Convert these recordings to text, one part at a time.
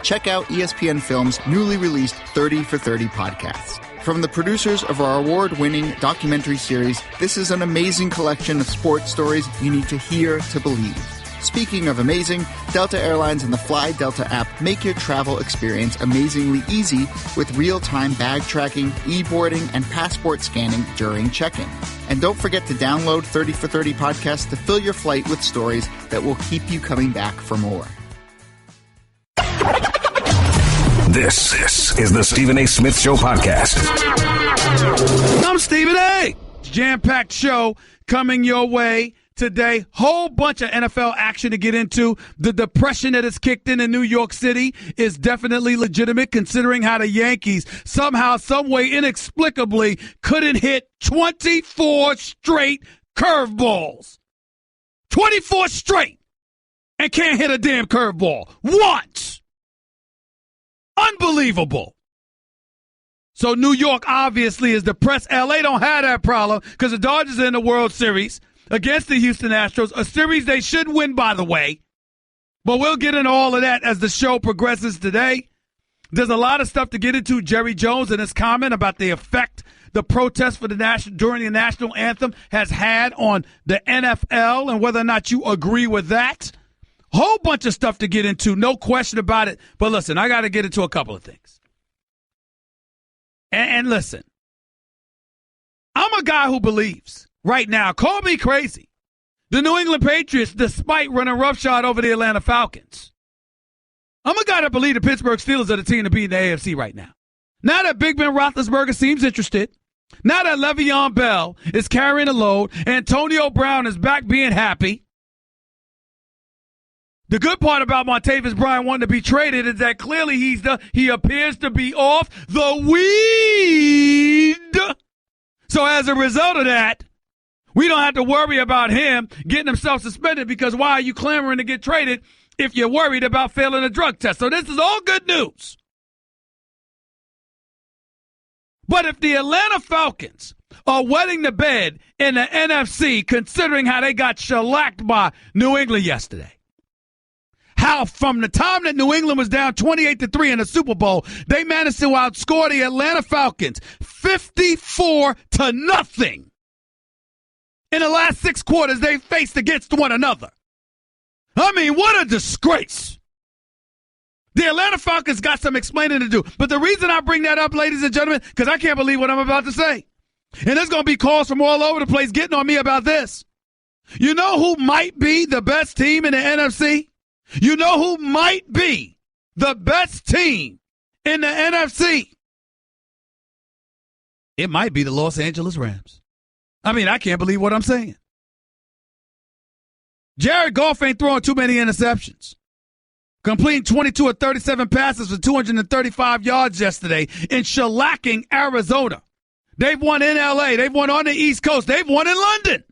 check out ESPN Film's newly released 30 for 30 podcast. From the producers of our award-winning documentary series, this is an amazing collection of sports stories you need to hear to believe. Speaking of amazing, Delta Airlines and the Fly Delta app make your travel experience amazingly easy with real-time bag tracking, e-boarding, and passport scanning during check-in. And don't forget to download 30 for 30 podcast to fill your flight with stories that will keep you coming back for more. This is the Stephen A. Smith Show podcast. I'm Stephen A. Jam-packed show coming your way today. Whole bunch of NFL action to get into. The depression that has kicked in New York City is definitely legitimate, considering how the Yankees somehow, someway, inexplicably couldn't hit 24 straight curveballs. 24 straight and can't hit a damn curveball once. Unbelievable. So New York obviously is depressed. LA don't have that problem because the Dodgers are in the World Series against the Houston Astros, a series they should win, by the way. But we'll get into all of that as the show progresses today. There's a lot of stuff to get into. Jerry Jones and his comment about the effect the protest for during the national anthem has had on the NFL and whether or not you agree with that. Whole bunch of stuff to get into, no question about it. But listen, I got to get into a couple of things. And listen, I'm a guy who believes right now, call me crazy, the New England Patriots, despite running roughshod over the Atlanta Falcons, I'm a guy that believes the Pittsburgh Steelers are the team to beat in the AFC right now. Now that Big Ben Roethlisberger seems interested, now that Le'Veon Bell is carrying a load, Antonio Brown is back being happy. The good part about Martavis Bryant wanting to be traded is that clearly he appears to be off the weed. So as a result of that, we don't have to worry about him getting himself suspended, because why are you clamoring to get traded if you're worried about failing a drug test? So this is all good news. But if the Atlanta Falcons are wetting the bed in the NFC, considering how they got shellacked by New England yesterday, how from the time that New England was down 28-3 in the Super Bowl, they managed to outscore the Atlanta Falcons 54-0 in the last 6 quarters they faced against one another. I mean, what a disgrace. The Atlanta Falcons got some explaining to do. But the reason I bring that up, ladies and gentlemen, because I can't believe what I'm about to say. And there's going to be calls from all over the place getting on me about this. You know who might be the best team in the NFC? You know who might be the best team in the NFC? It might be the Los Angeles Rams. I mean, I can't believe what I'm saying. Jared Goff ain't throwing too many interceptions. Completing 22 of 37 passes for 235 yards yesterday in shellacking Arizona. They've won in L.A. They've won on the East Coast. They've won in London.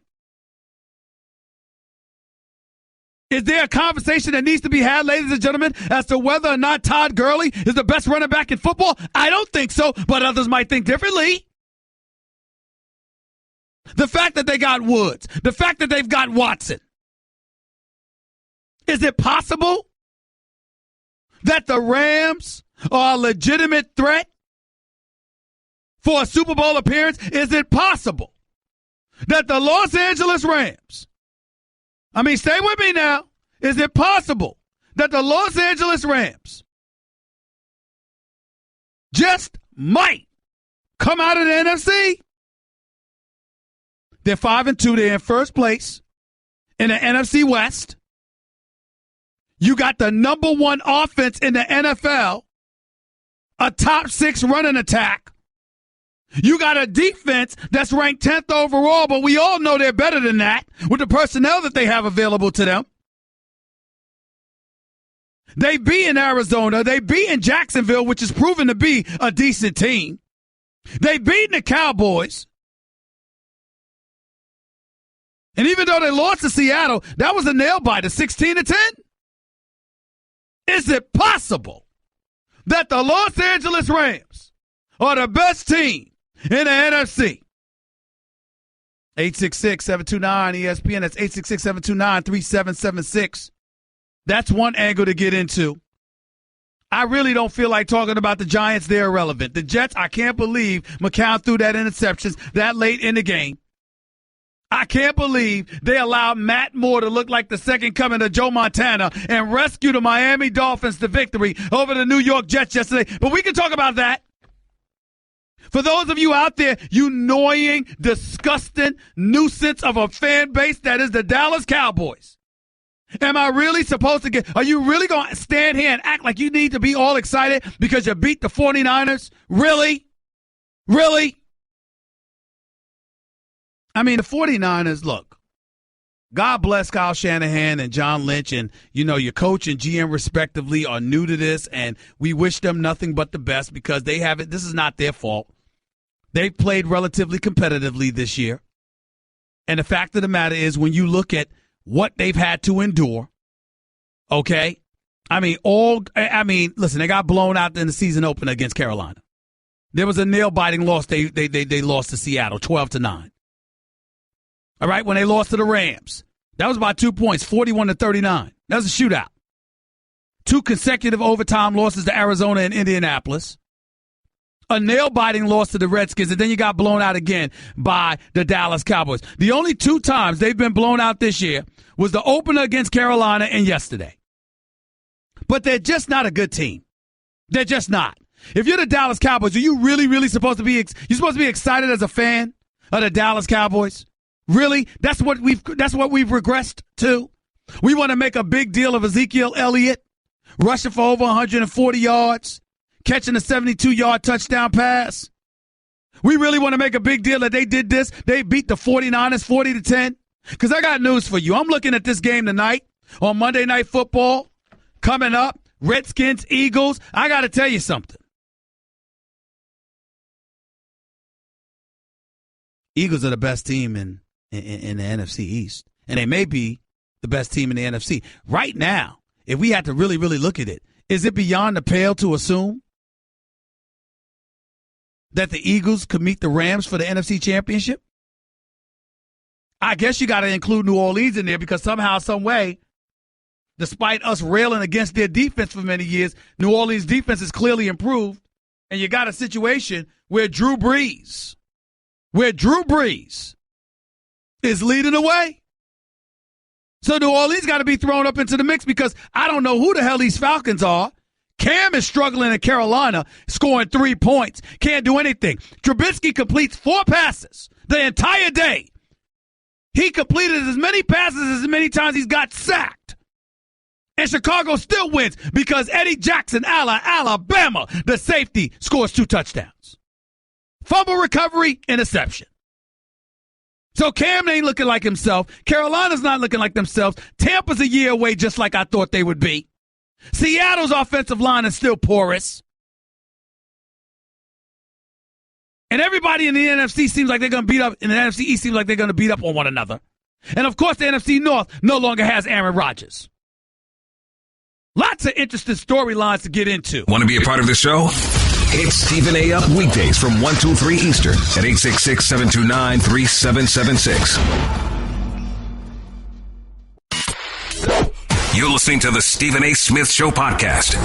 Is there a conversation that needs to be had, ladies and gentlemen, as to whether or not Todd Gurley is the best running back in football? I don't think so, but others might think differently. The fact that they got Woods, the fact that they've got Watson. Is it possible that the Rams are a legitimate threat for a Super Bowl appearance? Is it possible that the Los Angeles Rams, I mean, stay with me now. Is it possible that the Los Angeles Rams just might come out of the NFC? They're 5-2. They're in first place in the NFC West. You got the number one offense in the NFL, a top 6 running attack. You got a defense that's ranked 10th overall, but we all know they're better than that with the personnel that they have available to them. They beat in Arizona. They beat in Jacksonville, which is proven to be a decent team. They beat the Cowboys. And even though they lost to Seattle, that was a nail-biter, 16-10. Is it possible that the Los Angeles Rams are the best team in the NFC? 866-729-ESPN. That's 866-729-3776. That's one angle to get into. I really don't feel like talking about the Giants. They're irrelevant. The Jets, I can't believe McCown threw that interceptions that late in the game. I can't believe they allowed Matt Moore to look like the second coming of Joe Montana and rescue the Miami Dolphins to victory over the New York Jets yesterday. But we can talk about that. For those of you out there, you annoying, disgusting nuisance of a fan base that is the Dallas Cowboys. Am I really supposed to are you really going to stand here and act like you need to be all excited because you beat the 49ers? Really? Really? I mean, the 49ers, look, God bless Kyle Shanahan and John Lynch and, your coach and GM respectively are new to this, and we wish them nothing but the best because they haven't, this is not their fault. They've played relatively competitively this year. And the fact of the matter is when you look at what they've had to endure, okay? Listen, they got blown out in the season opener against Carolina. There was a nail-biting loss. They lost to Seattle, 12-9. All right, when they lost to the Rams, that was about 2 points, 41-39. That was a shootout. 2 consecutive overtime losses to Arizona and Indianapolis. A nail-biting loss to the Redskins, and then you got blown out again by the Dallas Cowboys. The only 2 times they've been blown out this year was the opener against Carolina and yesterday. But they're just not a good team. They're just not. If you're the Dallas Cowboys, are you really, really supposed to be excited as a fan of the Dallas Cowboys? Really? That's what we've regressed to? We want to make a big deal of Ezekiel Elliott rushing for over 140 yards. Catching a 72-yard touchdown pass. We really want to make a big deal that they did this. They beat the 49ers 40-10. Because I got news for you. I'm looking at this game tonight on Monday Night Football. Coming up, Redskins, Eagles. I got to tell you something. Eagles are the best team in the NFC East. And they may be the best team in the NFC. Right now, if we had to really, really look at it, is it beyond the pale to assume that the Eagles could meet the Rams for the NFC Championship? I guess you got to include New Orleans in there because somehow, some way, despite us railing against their defense for many years, New Orleans' defense is clearly improved, and you got a situation where Drew Brees is leading the way. So New Orleans got to be thrown up into the mix because I don't know who the hell these Falcons are. Cam is struggling in Carolina, scoring 3 points. Can't do anything. Trubisky completes 4 passes the entire day. He completed as many passes as many times he's got sacked. And Chicago still wins because Eddie Jackson, Alabama, the safety, scores 2 touchdowns. Fumble recovery, interception. So Cam ain't looking like himself. Carolina's not looking like themselves. Tampa's a year away just like I thought they would be. Seattle's offensive line is still porous. And everybody in the NFC seems like they're going to beat up, in the NFC East seems like they're going to beat up on one another. And, of course, the NFC North no longer has Aaron Rodgers. Lots of interesting storylines to get into. Want to be a part of the show? Hit Stephen A. up weekdays from 1 to 3 Eastern at 866-729-3776. You're listening to the Stephen A. Smith Show podcast.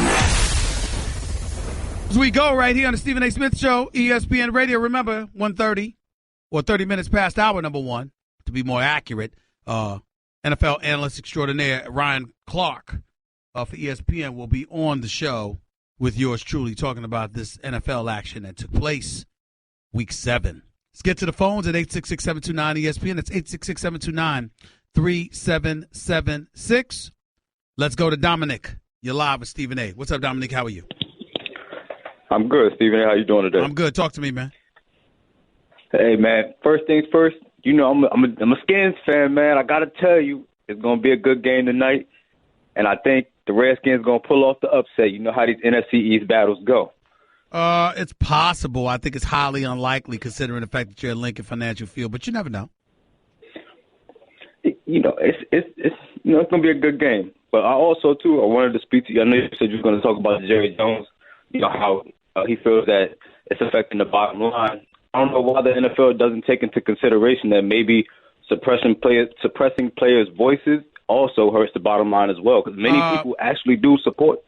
As we go right here on the Stephen A. Smith Show, ESPN Radio, remember, 1:30 or 30 minutes past hour number 1, to be more accurate, NFL analyst extraordinaire Ryan Clarke for ESPN will be on the show with yours truly talking about this NFL action that took place week 7. Let's get to the phones at 866-729-ESPN. That's 866-729-3776. Let's go to Dominic. You're live with Stephen A. What's up, Dominic? How are you? I'm good, Stephen A. How you doing today? I'm good. Talk to me, man. Hey, man. First things first. I'm a Skins fan, man. I gotta tell you, it's gonna be a good game tonight, and I think the Redskins gonna pull off the upset. You know how these NFC East battles go. It's possible. I think it's highly unlikely considering the fact that you're at Lincoln Financial Field, but you never know. It's gonna be a good game. But I wanted to speak to you. I know you said you were going to talk about Jerry Jones, how he feels that it's affecting the bottom line. I don't know why the NFL doesn't take into consideration that maybe suppressing players' voices also hurts the bottom line as well, because many people actually do support.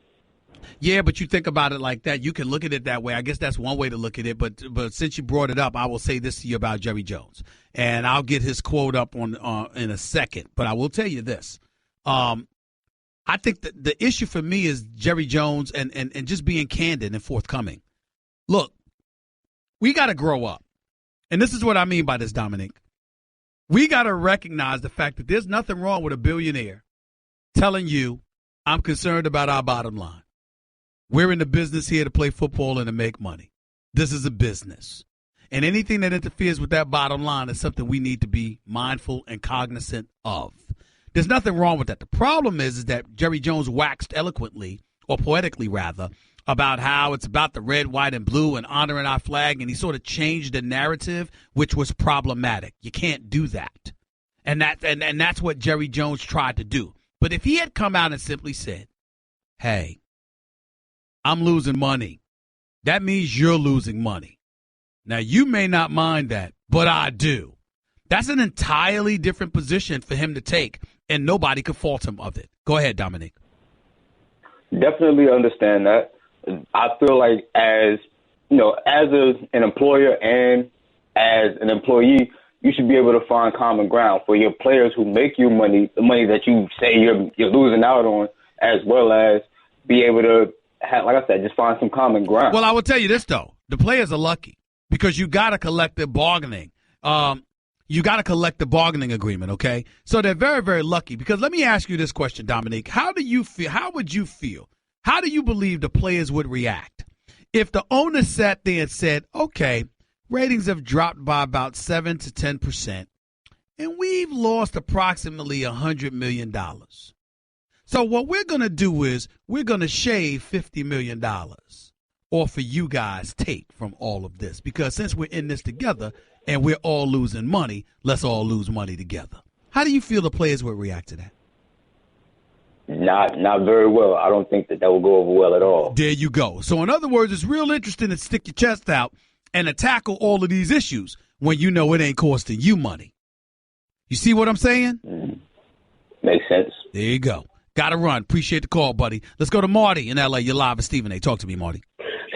Yeah, but you think about it like that. You can look at it that way. I guess that's one way to look at it. But since you brought it up, I will say this to you about Jerry Jones, and I'll get his quote up on in a second. But I will tell you this: I think that the issue for me is Jerry Jones and just being candid and forthcoming. Look, we got to grow up, and this is what I mean by this, Dominic. We got to recognize the fact that there's nothing wrong with a billionaire telling you, "I'm concerned about our bottom line. We're in the business here to play football and to make money. This is a business. And anything that interferes with that bottom line is something we need to be mindful and cognizant of." There's nothing wrong with that. The problem is that Jerry Jones waxed eloquently, or poetically rather, about how it's about the red, white, and blue and honoring our flag, and he sort of changed the narrative, which was problematic. You can't do that. And that's what Jerry Jones tried to do. But if he had come out and simply said, "Hey, I'm losing money," that means you're losing money. Now, you may not mind that, but I do. That's an entirely different position for him to take, and nobody could fault him of it. Go ahead, Dominic. Definitely understand that. I feel like as an employer and as an employee, you should be able to find common ground for your players who make you money, the money that you say you're losing out on, as well as be able to have, like I said, just find some common ground. Well, I will tell you this, though. The players are lucky because you got a collective bargaining. You got a collective bargaining agreement, okay? So they're very, very lucky. Because let me ask you this question, Dominique. How do you feel? How would you feel? How do you believe the players would react if the owner sat there and said, "Okay, ratings have dropped by about 7 to 10%, and we've lost approximately $100 million. So what we're going to do is we're going to shave $50 million off of you guys' take from all of this, because since we're in this together and we're all losing money, let's all lose money together." How do you feel the players would react to that? Not very well. I don't think that will go over well at all. There you go. So in other words, it's real interesting to stick your chest out and to tackle all of these issues when you know it ain't costing you money. You see what I'm saying? Makes sense. There you go. Got to run. Appreciate the call, buddy. Let's go to Marty in L.A. You're live with Stephen A. Talk to me, Marty.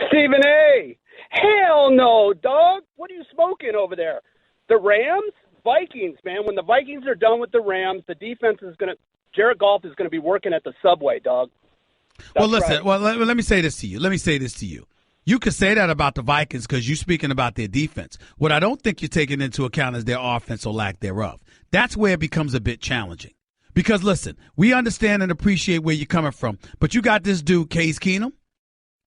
Stephen A. Hell no, dog. What are you smoking over there? The Rams? Vikings, man. When the Vikings are done with the Rams, the defense is going to – Jared Goff is going to be working at the Subway, dog. Well, listen. Right. Well, let me say this to you. You could say that about the Vikings because you're speaking about their defense. What I don't think you're taking into account is their offense or lack thereof. That's where it becomes a bit challenging. Because, listen, we understand and appreciate where you're coming from, but you got this dude, Case Keenum,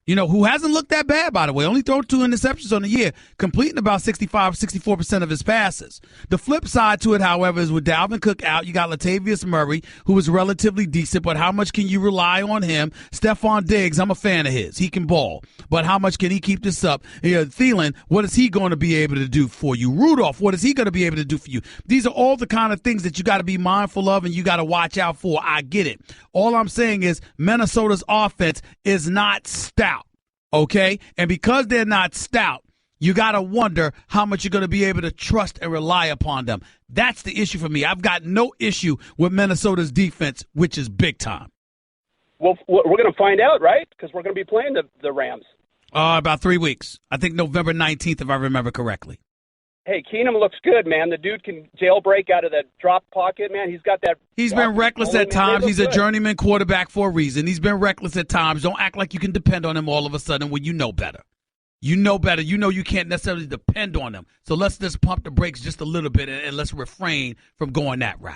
who hasn't looked that bad, by the way. Only thrown 2 interceptions on the year, completing about 64% of his passes. The flip side to it, however, is with Dalvin Cook out, you got Latavius Murray, who is relatively decent, but how much can you rely on him? Stephon Diggs, I'm a fan of his. He can ball. But how much can he keep this up? Thielen, what is he going to be able to do for you? Rudolph, what is he going to be able to do for you? These are all the kind of things that you got to be mindful of and you got to watch out for. I get it. All I'm saying is Minnesota's offense is not stout. Okay? And because they're not stout, you got to wonder how much you're going to be able to trust and rely upon them. That's the issue for me. I've got no issue with Minnesota's defense, which is big time. Well, we're going to find out, right? Because we're going to be playing the Rams. About 3 weeks. I think November 19th, if I remember correctly. Hey, Keenum looks good, man. The dude can jailbreak out of the drop pocket, man. He's got that. He's been reckless at times. He's a journeyman quarterback for a reason. He's been reckless at times. Don't act like you can depend on him all of a sudden when you know better. You know better. You know you can't necessarily depend on him. So let's just pump the brakes just a little bit and let's refrain from going that route.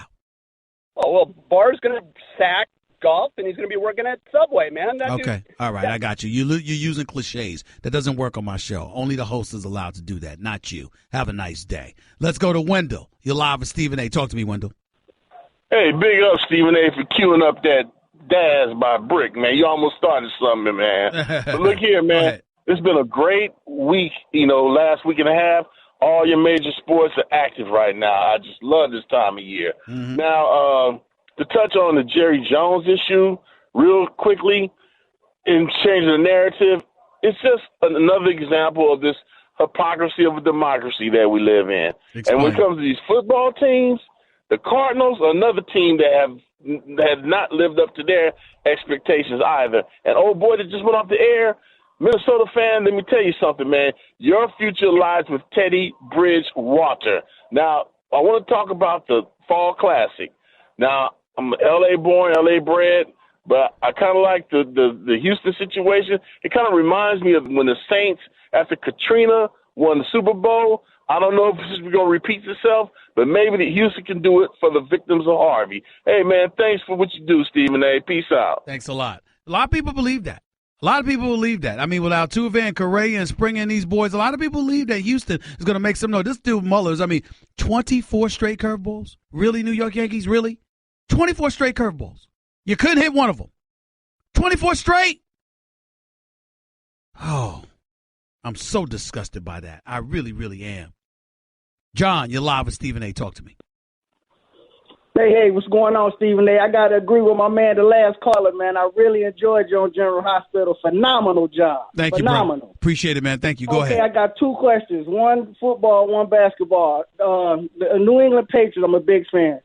Oh, well, Barr's going to sack Golf, and he's going to be working at Subway, man. Okay. All right. I got you. You're using cliches. That doesn't work on my show. Only the host is allowed to do that, not you. Have a nice day. Let's go to Wendell. You're live with Stephen A. Talk to me, Wendell. Hey, big up, Stephen A., for queuing up that Daz by Brick, man. You almost started something, man. But look here, man. It's been a great week, last week and a half. All your major sports are active right now. I just love this time of year. Mm-hmm. Now, to touch on the Jerry Jones issue real quickly and change the narrative, it's just another example of this hypocrisy of a democracy that we live in. Explain. And when it comes to these football teams, The Cardinals are another team that have not lived up to their expectations either. And old boy that just went off the air, Minnesota fan, let me tell you something, man. Your future lies with Teddy Bridgewater. Now, I want to talk about the Fall Classic. Now, I'm L.A. born, L.A. bred, but I kind of like the Houston situation. It kind of reminds me of when the Saints, after Katrina, won the Super Bowl. I don't know if this is going to repeat itself, but maybe the Houston can do it for the victims of Harvey. Hey, man, thanks for what you do, Stephen A. Peace out. Thanks a lot. A lot of people believe that. A lot of people believe that. I mean, with Altuve and Correa and Springer and these boys, a lot of people believe that Houston is going to make some noise. This dude Mullers, 24 straight curveballs? Really, New York Yankees? Really? 24 straight curveballs. You couldn't hit one of them. 24 straight? Oh, I'm so disgusted by that. I really, really am. John, you're live with Stephen A. Talk to me. Hey, what's going on, Stephen A? I got to agree with my man, the last caller, man. I really enjoyed you on General Hospital. Phenomenal job. Thank you, bro. Appreciate it, man. Thank you. Go ahead. Okay, I got two questions. One football, one basketball. The New England Patriots, I'm a big fan.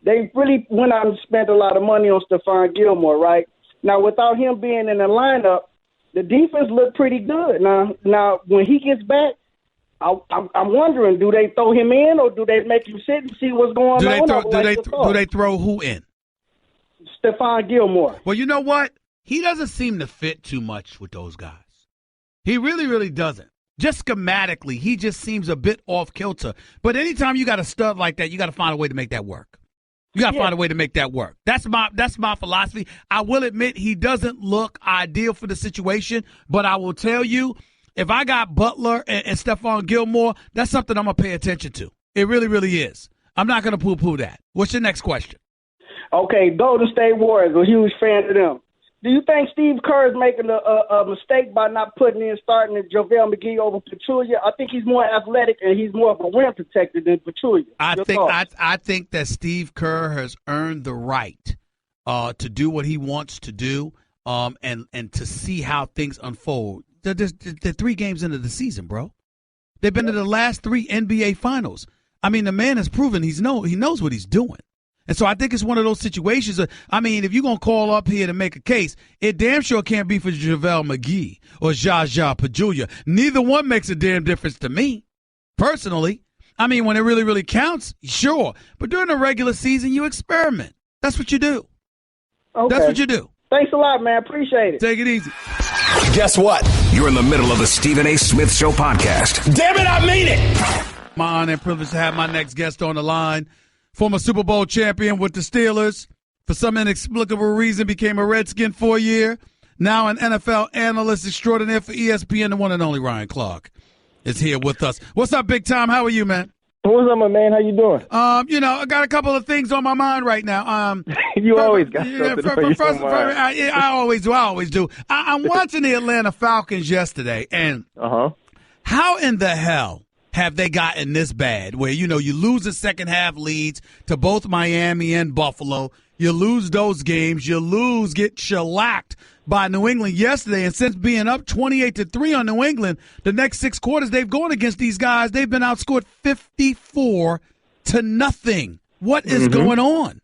They really went out and spent a lot of money on Stephon Gilmore, right? Now, without him being in the lineup, the defense looked pretty good. Now when he gets back, I'm wondering, do they throw him in or do they make him sit and see what's going on? Do they throw who in? Stephon Gilmore. Well, you know what? He doesn't seem to fit too much with those guys. He really, really doesn't. Just schematically, he just seems a bit off kilter. But anytime you got a stud like that, you got to find a way to make that work. You got to find a way to make that work. That's my philosophy. I will admit he doesn't look ideal for the situation, but I will tell you, if I got Butler and Stephon Gilmore, that's something I'm going to pay attention to. It really, really is. I'm not going to poo-poo that. What's your next question? Okay, Golden State Warriors, a huge fan of them. Do you think Steve Kerr is making a mistake by not starting JaVale McGee over Pachulia? I think he's more athletic and he's more of a rim protector than Pachulia. I think that Steve Kerr has earned the right to do what he wants to do and to see how things unfold. They're 3 games into the season, bro. They've been to the last 3 NBA finals. I mean, the man has proven he knows what he's doing. And so I think it's one of those situations. If you're going to call up here to make a case, it damn sure can't be for JaVale McGee or Zsa Pachulia. Neither one makes a damn difference to me, personally. When it really, really counts, sure. But during the regular season, you experiment. That's what you do. Okay. That's what you do. Thanks a lot, man. Appreciate it. Take it easy. Guess what? You're in the middle of the Stephen A. Smith Show podcast. Damn it, I mean it! My honor and privilege to have my next guest on the line. Former Super Bowl champion with the Steelers. For some inexplicable reason, became a Redskin for a year. Now an NFL analyst extraordinaire for ESPN, the one and only Ryan Clarke is here with us. What's up, big time? How are you, man? What's up, my man? How you doing? I got a couple of things on my mind right now. You always got something. I always do. I'm watching the Atlanta Falcons yesterday, and how in the hell have they gotten this bad where, you lose the second half leads to both Miami and Buffalo. You lose those games. Get shellacked by New England yesterday. And since being up 28-3 on New England, the next 6 quarters they've gone against these guys, they've been outscored 54-0. What is going on?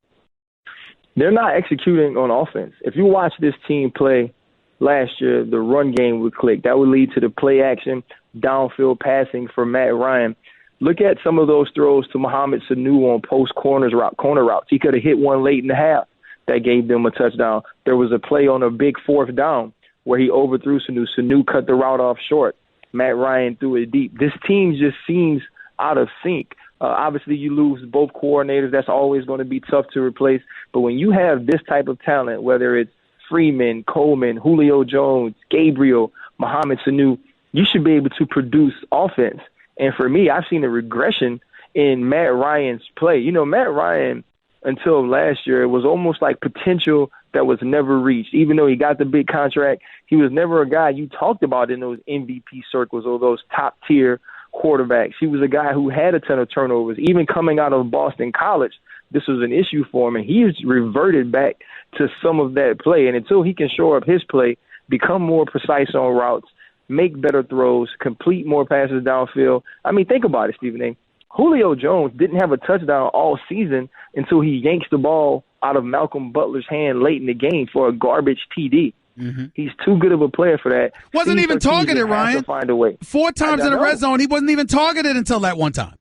They're not executing on offense. If you watch this team play last year, the run game would click. That would lead to the play action, downfield passing for Matt Ryan. Look at some of those throws to Mohamed Sanu on post corner routes. He could have hit one late in the half that gave them a touchdown. There was a play on a big 4th down where he overthrew Sanu. Sanu cut the route off short. Matt Ryan threw it deep. This team just seems out of sync. Obviously, you lose both coordinators. That's always going to be tough to replace. But when you have this type of talent, whether it's Freeman, Coleman, Julio Jones, Gabriel, Mohamed Sanu, you should be able to produce offense. And for me, I've seen a regression in Matt Ryan's play. Matt Ryan, until last year, it was almost like potential that was never reached. Even though he got the big contract, he was never a guy you talked about in those MVP circles or those top-tier quarterbacks. He was a guy who had a ton of turnovers. Even coming out of Boston College, this was an issue for him, and he's reverted back to some of that play. And until he can shore up his play, become more precise on routes, make better throws, complete more passes downfield. Think about it, Stephen A. Julio Jones didn't have a touchdown all season until he yanks the ball out of Malcolm Butler's hand late in the game for a garbage TD. Mm-hmm. He's too good of a player for that. Wasn't even targeted, Ryan. Find a way. 4 times in the red zone, he wasn't even targeted until that one time.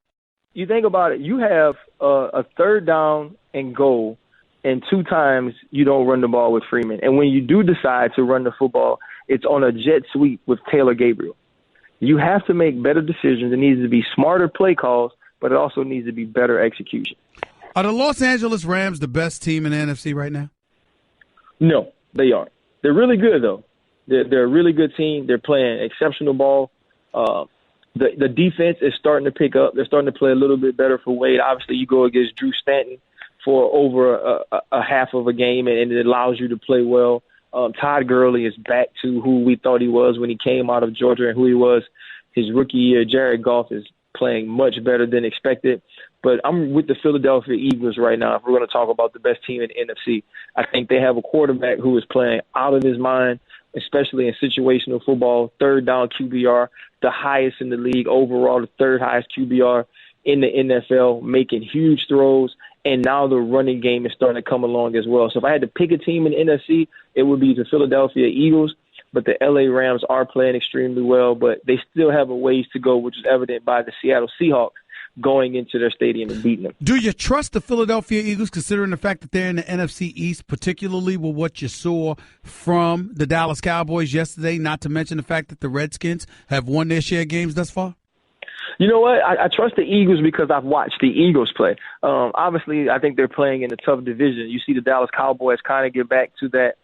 You think about it. You have a 3rd down and goal, and 2 times you don't run the ball with Freeman. And when you do decide to run the football, it's on a jet sweep with Taylor Gabriel. You have to make better decisions. It needs to be smarter play calls, but it also needs to be better execution. Are the Los Angeles Rams the best team in the NFC right now? No, they aren't. They're really good, though. They're a really good team. They're playing exceptional ball. The defense is starting to pick up. They're starting to play a little bit better for Wade. Obviously, you go against Drew Stanton for over a half of a game, and it allows you to play well. Todd Gurley is back to who we thought he was when he came out of Georgia and who he was his rookie year. Jared Goff is playing much better than expected. But I'm with the Philadelphia Eagles right now if we're going to talk about the best team in the NFC. I think they have a quarterback who is playing out of his mind, especially in situational football. 3rd down QBR, the highest in the league overall, the 3rd highest QBR in the NFL, making huge throws. And now the running game is starting to come along as well. So if I had to pick a team in the NFC, it would be the Philadelphia Eagles. But the LA Rams are playing extremely well, but they still have a ways to go, which is evident by the Seattle Seahawks going into their stadium and beating them. Do you trust the Philadelphia Eagles, considering the fact that they're in the NFC East, particularly with what you saw from the Dallas Cowboys yesterday, not to mention the fact that the Redskins have won their share games thus far? You know what? I trust the Eagles because I've watched the Eagles play. Obviously, I think they're playing in a tough division. You see the Dallas Cowboys kind of get back to that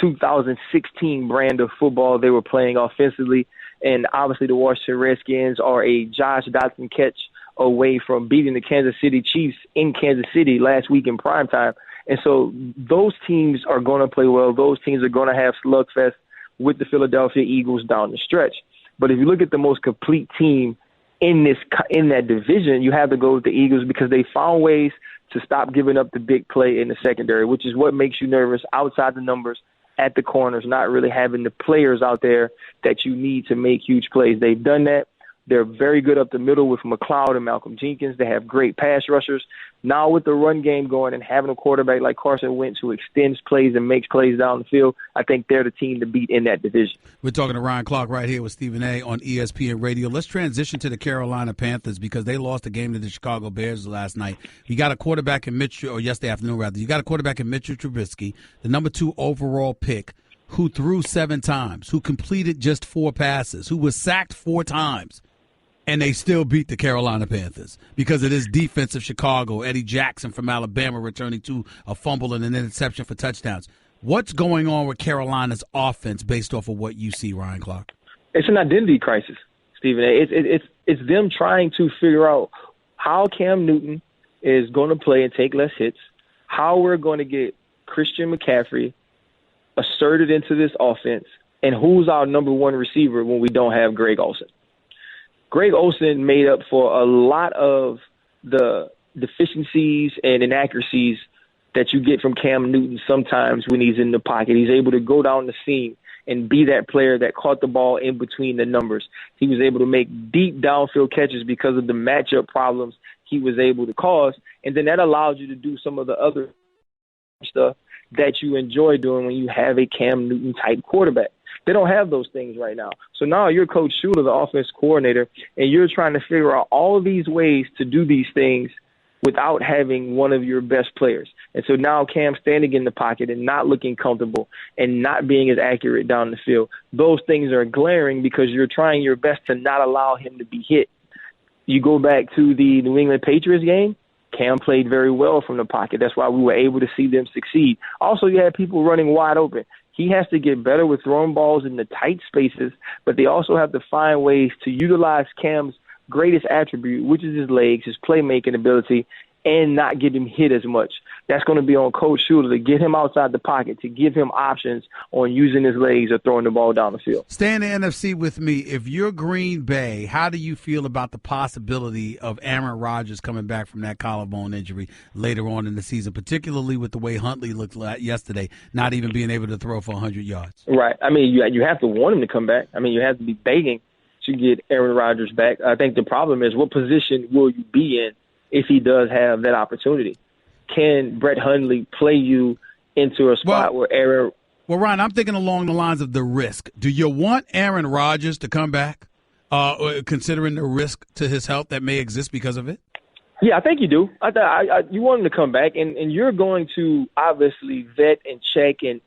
2016 brand of football they were playing offensively. And obviously the Washington Redskins are a Josh Dotson catch away from beating the Kansas City Chiefs in Kansas City last week in primetime. And so those teams are going to play well. Those teams are going to have slugfest with the Philadelphia Eagles down the stretch. But if you look at the most complete team in that division, you have to go with the Eagles because they found ways to stop giving up the big play in the secondary, which is what makes you nervous outside the numbers at the corners, not really having the players out there that you need to make huge plays. They've done that. They're very good up the middle with McLeod and Malcolm Jenkins. They have great pass rushers. Now with the run game going and having a quarterback like Carson Wentz who extends plays and makes plays down the field, I think they're the team to beat in that division. We're talking to Ryan Clarke right here with Stephen A. on ESPN Radio. Let's transition to the Carolina Panthers because they lost a game to the Chicago Bears last night. You got a quarterback in yesterday afternoon, rather. You got a quarterback in Mitchell Trubisky, the number 2 overall pick, who threw 7 times, who completed just 4 passes, who was sacked 4 times. And they still beat the Carolina Panthers because it is defensive Chicago. Eddie Jackson from Alabama returning to a fumble and an interception for touchdowns. What's going on with Carolina's offense based off of what you see, Ryan Clarke? It's an identity crisis, Stephen A. It's them trying to figure out how Cam Newton is going to play and take less hits, how we're going to get Christian McCaffrey asserted into this offense, and who's our number 1 receiver when we don't have Greg Olsen. Greg Olsen made up for a lot of the deficiencies and inaccuracies that you get from Cam Newton sometimes when he's in the pocket. He's able to go down the seam and be that player that caught the ball in between the numbers. He was able to make deep downfield catches because of the matchup problems he was able to cause, and then that allows you to do some of the other stuff that you enjoy doing when you have a Cam Newton-type quarterback. They don't have those things right now. So now you're Coach Shula, the offense coordinator, and you're trying to figure out all of these ways to do these things without having one of your best players. And so now Cam's standing in the pocket and not looking comfortable and not being as accurate down the field. Those things are glaring because you're trying your best to not allow him to be hit. You go back to the New England Patriots game, Cam played very well from the pocket. That's why we were able to see them succeed. Also, you had people running wide open. He has to get better with throwing balls in the tight spaces, but they also have to find ways to utilize Cam's greatest attribute, which is his legs, his playmaking ability, and not get him hit as much. That's going to be on Coach Shula to get him outside the pocket, to give him options on using his legs or throwing the ball down the field. Stay in the NFC with me. If you're Green Bay, how do you feel about the possibility of Aaron Rodgers coming back from that collarbone injury later on in the season, particularly with the way Huntley looked yesterday, not even being able to throw for 100 yards? Right. I mean, you have to want him to come back. I mean, you have to be begging to get Aaron Rodgers back. I think the problem is, what position will you be in if he does have that opportunity? Can Brett Hundley play you into a spot where Aaron? Well, Ryan, I'm thinking along the lines of the risk. Do you want Aaron Rodgers to come back, considering the risk to his health that may exist because of it? Yeah, I think you do. You want him to come back, and you're going to obviously vet and check and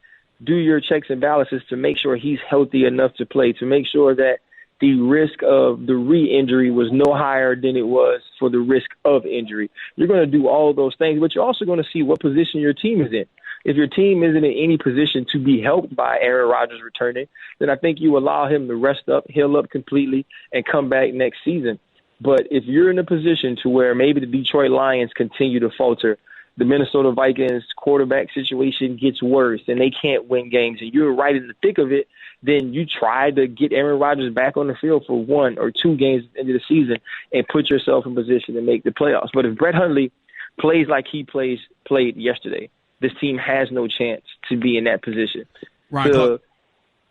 do your checks and balances to make sure he's healthy enough to play, to make sure that the risk of the re-injury was no higher than it was for the risk of injury. You're going to do all of those things, but you're also going to see what position your team is in. If your team isn't in any position to be helped by Aaron Rodgers returning, then I think you allow him to rest up, heal up completely, and come back next season. But if you're in a position to where maybe the Detroit Lions continue to falter, the Minnesota Vikings quarterback situation gets worse and they can't win games, and you're right in the thick of it, then you try to get Aaron Rodgers back on the field for 1 or 2 games into the season and put yourself in position to make the playoffs. But if Brett Hundley plays like he played yesterday, this team has no chance to be in that position. Ryan Clarke.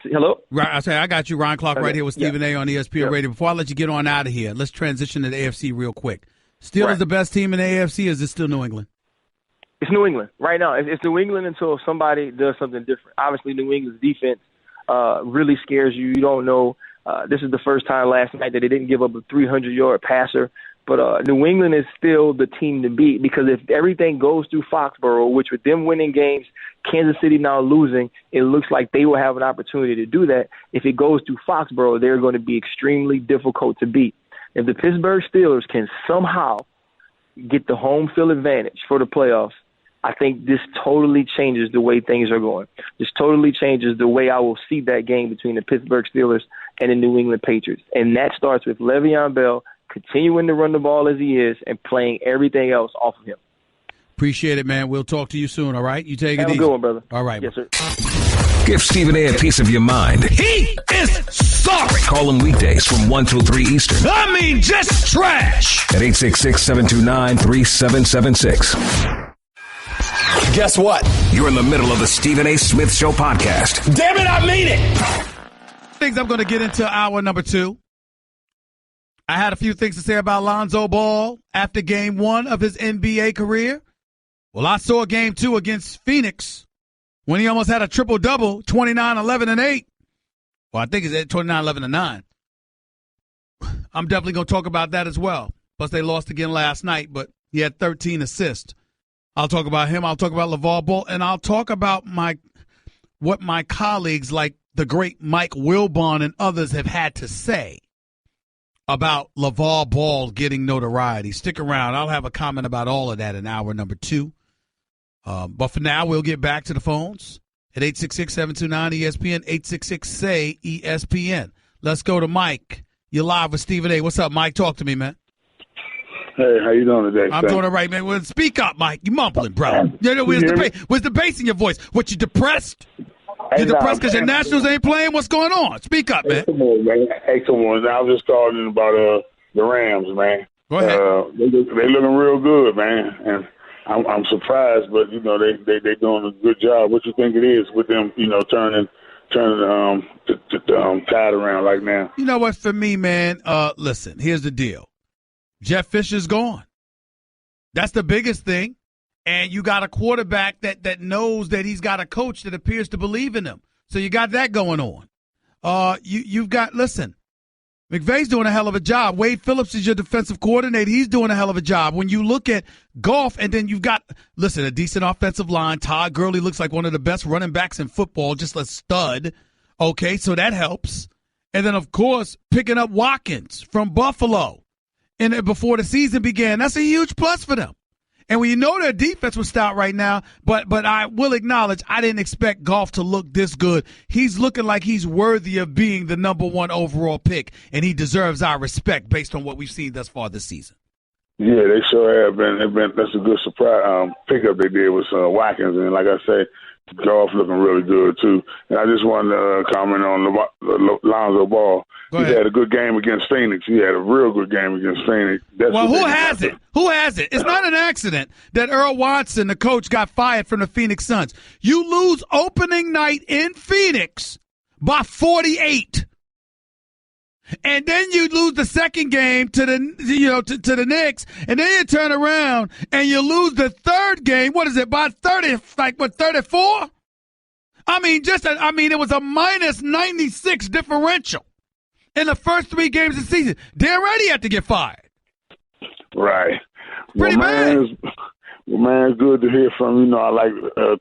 Hello? Right, I got you, Ryan Clarke, right here with Stephen A. on ESPN Radio. Before I let you get on out of here, let's transition to the AFC real quick. Steelers the best team in the AFC, or is it still New England? It's New England right now. It's New England until somebody does something different. Obviously, New England's defense really scares you. You don't know. This is the first time last night that they didn't give up a 300-yard passer. But New England is still the team to beat, because if everything goes through Foxborough, which with them winning games, Kansas City now losing, it looks like they will have an opportunity to do that. If it goes through Foxborough, they're going to be extremely difficult to beat. If the Pittsburgh Steelers can somehow get the home field advantage for the playoffs, I think this totally changes the way things are going. This totally changes the way I will see that game between the Pittsburgh Steelers and the New England Patriots. And that starts with Le'Veon Bell continuing to run the ball as he is and playing everything else off of him. Appreciate it, man. We'll talk to you soon, all right? You take it easy. Have a good one, brother. All right. Yes, sir. Give Stephen A. piece of your mind. He is sorry. Call him weekdays from 1 till 3 Eastern. I mean, just trash. At 866-729-3776. Guess what? You're in the middle of the Stephen A. Smith Show podcast. Damn it, I mean it. Things I'm going to get into hour number 2. I had a few things to say about Lonzo Ball after game 1 of his NBA career. Well, I saw game 2 against Phoenix when he almost had a triple-double, 29, 11, and 8. Well, I think it's at 29, 11, and 9. I'm definitely going to talk about that as well. Plus, they lost again last night, but he had 13 assists. I'll talk about him. I'll talk about LeVar Ball, and I'll talk about what my colleagues like the great Mike Wilbon and others have had to say about LeVar Ball getting notoriety. Stick around. I'll have a comment about all of that in hour number 2. But for now, we'll get back to the phones at 866-729-ESPN, 866-SAY-ESPN. Let's go to Mike. You're live with Stephen A. What's up, Mike? Talk to me, man. Hey, how you doing today? I'm doing all right, man. Well, speak up, Mike. You mumbling, bro. Where's the bass in your voice? What, you depressed? You depressed because your Nationals ain't playing? What's going on? Speak up, man. Come on, man. Hey, come on. I was just calling about the Rams, man. Go ahead. They looking real good, man. And I'm surprised, but you know they doing a good job. What you think it is with them, you know, turning the tide around like now? You know what? For me, man, listen. Here's the deal. Jeff Fisher's gone. That's the biggest thing. And you got a quarterback that knows that he's got a coach that appears to believe in him. So you got that going on. You've got, listen, McVay's doing a hell of a job. Wade Phillips is your defensive coordinator. He's doing a hell of a job. When you look at golf, and then you've got, listen, a decent offensive line. Todd Gurley looks like one of the best running backs in football, just a stud. Okay, so that helps. And then, of course, picking up Watkins from Buffalo and before the season began. That's a huge plus for them. And when you know their defense was stout right now, but I will acknowledge I didn't expect Goff to look this good. He's looking like he's worthy of being the number 1 overall pick, and he deserves our respect based on what we've seen thus far this season. Yeah, they sure have been. That's a good surprise pickup they did with Watkins, and like I say, Goff looking really good too. And I just wanted to comment on Lonzo Ball. He had a good game against Phoenix. He had a real good game against Phoenix. Well, who has it? Who has it? It's not an accident that Earl Watson, the coach, got fired from the Phoenix Suns. You lose opening night in Phoenix by 48. and then you lose the second game to the Knicks, and then you turn around and you lose the third game. What is it, by 30? 34? It was a minus 96 differential in the first 3 games of the season. They already had to get fired. Right. Pretty bad. Man, it's good to hear from you. I like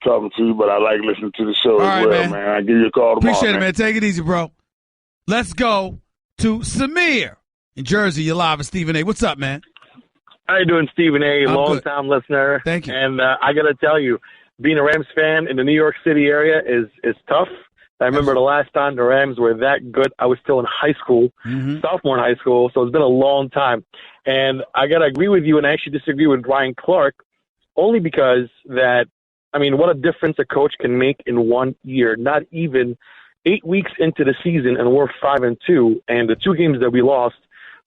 talking to you, but I like listening to the show as well, man. I'll give you a call tomorrow. Appreciate it, man. Take it easy, bro. Let's go to Samir in Jersey. You're live with Stephen A. What's up, man? How you doing, Stephen A.? Long-time listener. Thank you. And I got to tell you, being a Rams fan in the New York City area is tough. I remember the last time the Rams were that good, I was still in high school, sophomore in high school, so it's been a long time. And I got to agree with you and actually disagree with Ryan Clarke, only because what a difference a coach can make in 1 year. Not even 8 weeks into the season, and we're 5-2, and the 2 games that we lost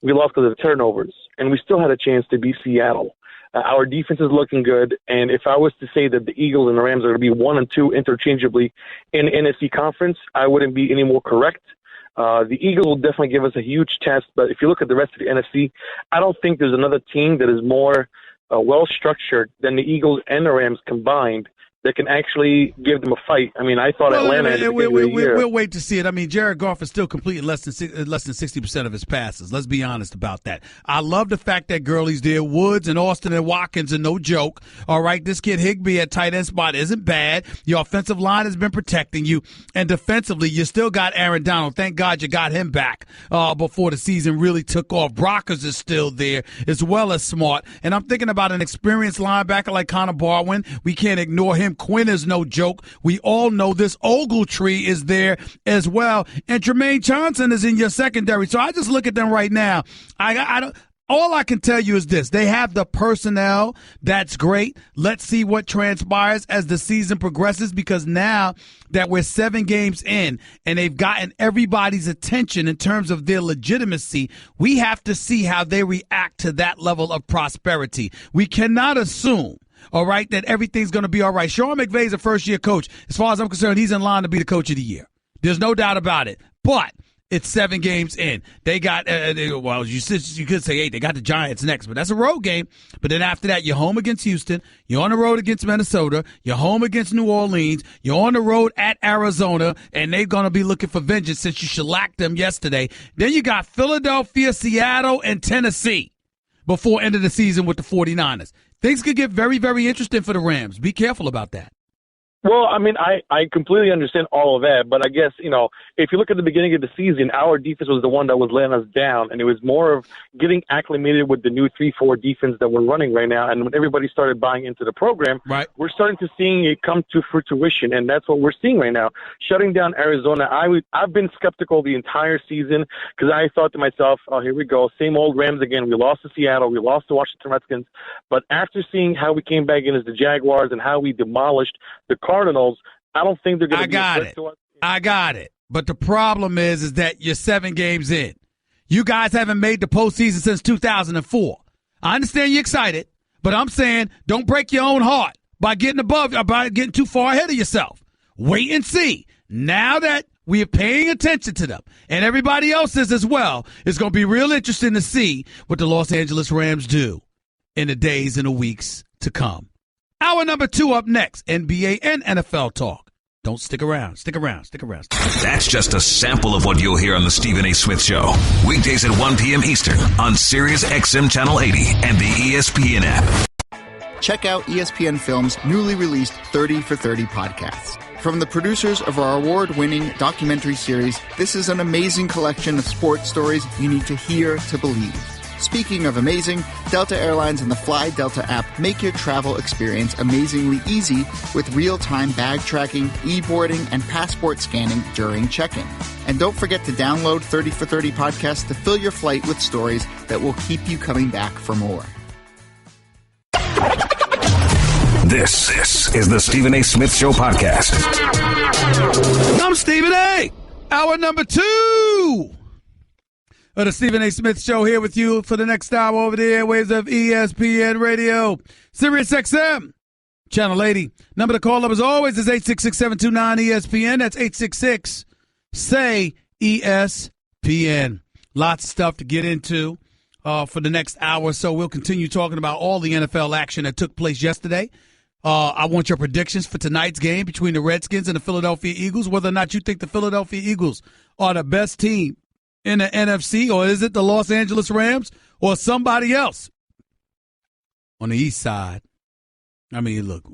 because of turnovers, and we still had a chance to beat Seattle. Our defense is looking good, and if I was to say that the Eagles and the Rams are going to be 1 and 2 interchangeably in the NFC conference, I wouldn't be any more correct. The Eagles will definitely give us a huge test, but if you look at the rest of the NFC, I don't think there's another team that is more well-structured than the Eagles and the Rams combined that can actually give them a fight. I thought Atlanta. We'll wait to see it. Jared Goff is still completing less than 60% of his passes. Let's be honest about that. I love the fact that Gurley's there. Woods and Austin and Watkins are no joke. All right, this kid Higbee at tight end spot isn't bad. Your offensive line has been protecting you, and defensively, you still got Aaron Donald. Thank God you got him back before the season really took off. Brockers is still there as well as Smart, and I'm thinking about an experienced linebacker like Connor Barwin. We can't ignore him. Quinn is no joke. We all know this. Ogletree is there as well. And Jermaine Johnson is in your secondary. So I just look at them right now. All I can tell you is this. They have the personnel. That's great. Let's see what transpires as the season progresses, because now that we're 7 games in and they've gotten everybody's attention in terms of their legitimacy, we have to see how they react to that level of prosperity. We cannot assume, all right, that everything's going to be all right. Sean McVay's a first-year coach. As far as I'm concerned, he's in line to be the coach of the year. There's no doubt about it. But it's 7 games in. They got, you could say 8. They got the Giants next, but that's a road game. But then after that, you're home against Houston. You're on the road against Minnesota. You're home against New Orleans. You're on the road at Arizona, and they're going to be looking for vengeance since you shellacked them yesterday. Then you got Philadelphia, Seattle, and Tennessee before end of the season with the 49ers. Things could get very, very interesting for the Rams. Be careful about that. Well, I completely understand all of that, but I guess, if you look at the beginning of the season, our defense was the one that was letting us down, and it was more of getting acclimated with the new 3-4 defense that we're running right now. And when everybody started buying into the program, right, we're starting to seeing it come to fruition, and that's what we're seeing right now. Shutting down Arizona, I've been skeptical the entire season because I thought to myself, oh, here we go, same old Rams again. We lost to Seattle, we lost to Washington Redskins, but after seeing how we came back in as the Jaguars and how we demolished the Cardinals, I don't think they're going to be a threat to us. I got it. But the problem is that you're 7 games in. You guys haven't made the postseason since 2004. I understand you're excited, but I'm saying don't break your own heart by getting too far ahead of yourself. Wait and see. Now that we are paying attention to them, and everybody else is as well, it's going to be real interesting to see what the Los Angeles Rams do in the days and the weeks to come. Hour number 2 up next, NBA and NFL talk. Don't stick around. Stick around. That's just a sample of what you'll hear on the Stephen A. Smith Show. Weekdays at 1 p.m. Eastern on Sirius XM Channel 80 and the ESPN app. Check out ESPN Films' newly released 30 for 30 podcast. From the producers of our award-winning documentary series, this is an amazing collection of sports stories you need to hear to believe. Speaking of amazing, Delta Airlines and the Fly Delta app make your travel experience amazingly easy with real-time bag tracking, e-boarding, and passport scanning during check-in. And don't forget to download 30 for 30 podcast to fill your flight with stories that will keep you coming back for more. This is the Stephen A. Smith Show podcast. I'm Stephen A. Hour number 2 of the Stephen A. Smith Show, here with you for the next hour over the airwaves of ESPN Radio, Sirius XM, Channel 80. Number to call up as always is 866-729-ESPN. That's 866-SAY-ESPN. Lots of stuff to get into for the next hour or so. We'll continue talking about all the NFL action that took place yesterday. I want your predictions for tonight's game between the Redskins and the Philadelphia Eagles, whether or not you think the Philadelphia Eagles are the best team in the NFC, or is it the Los Angeles Rams or somebody else on the east side. I mean, look,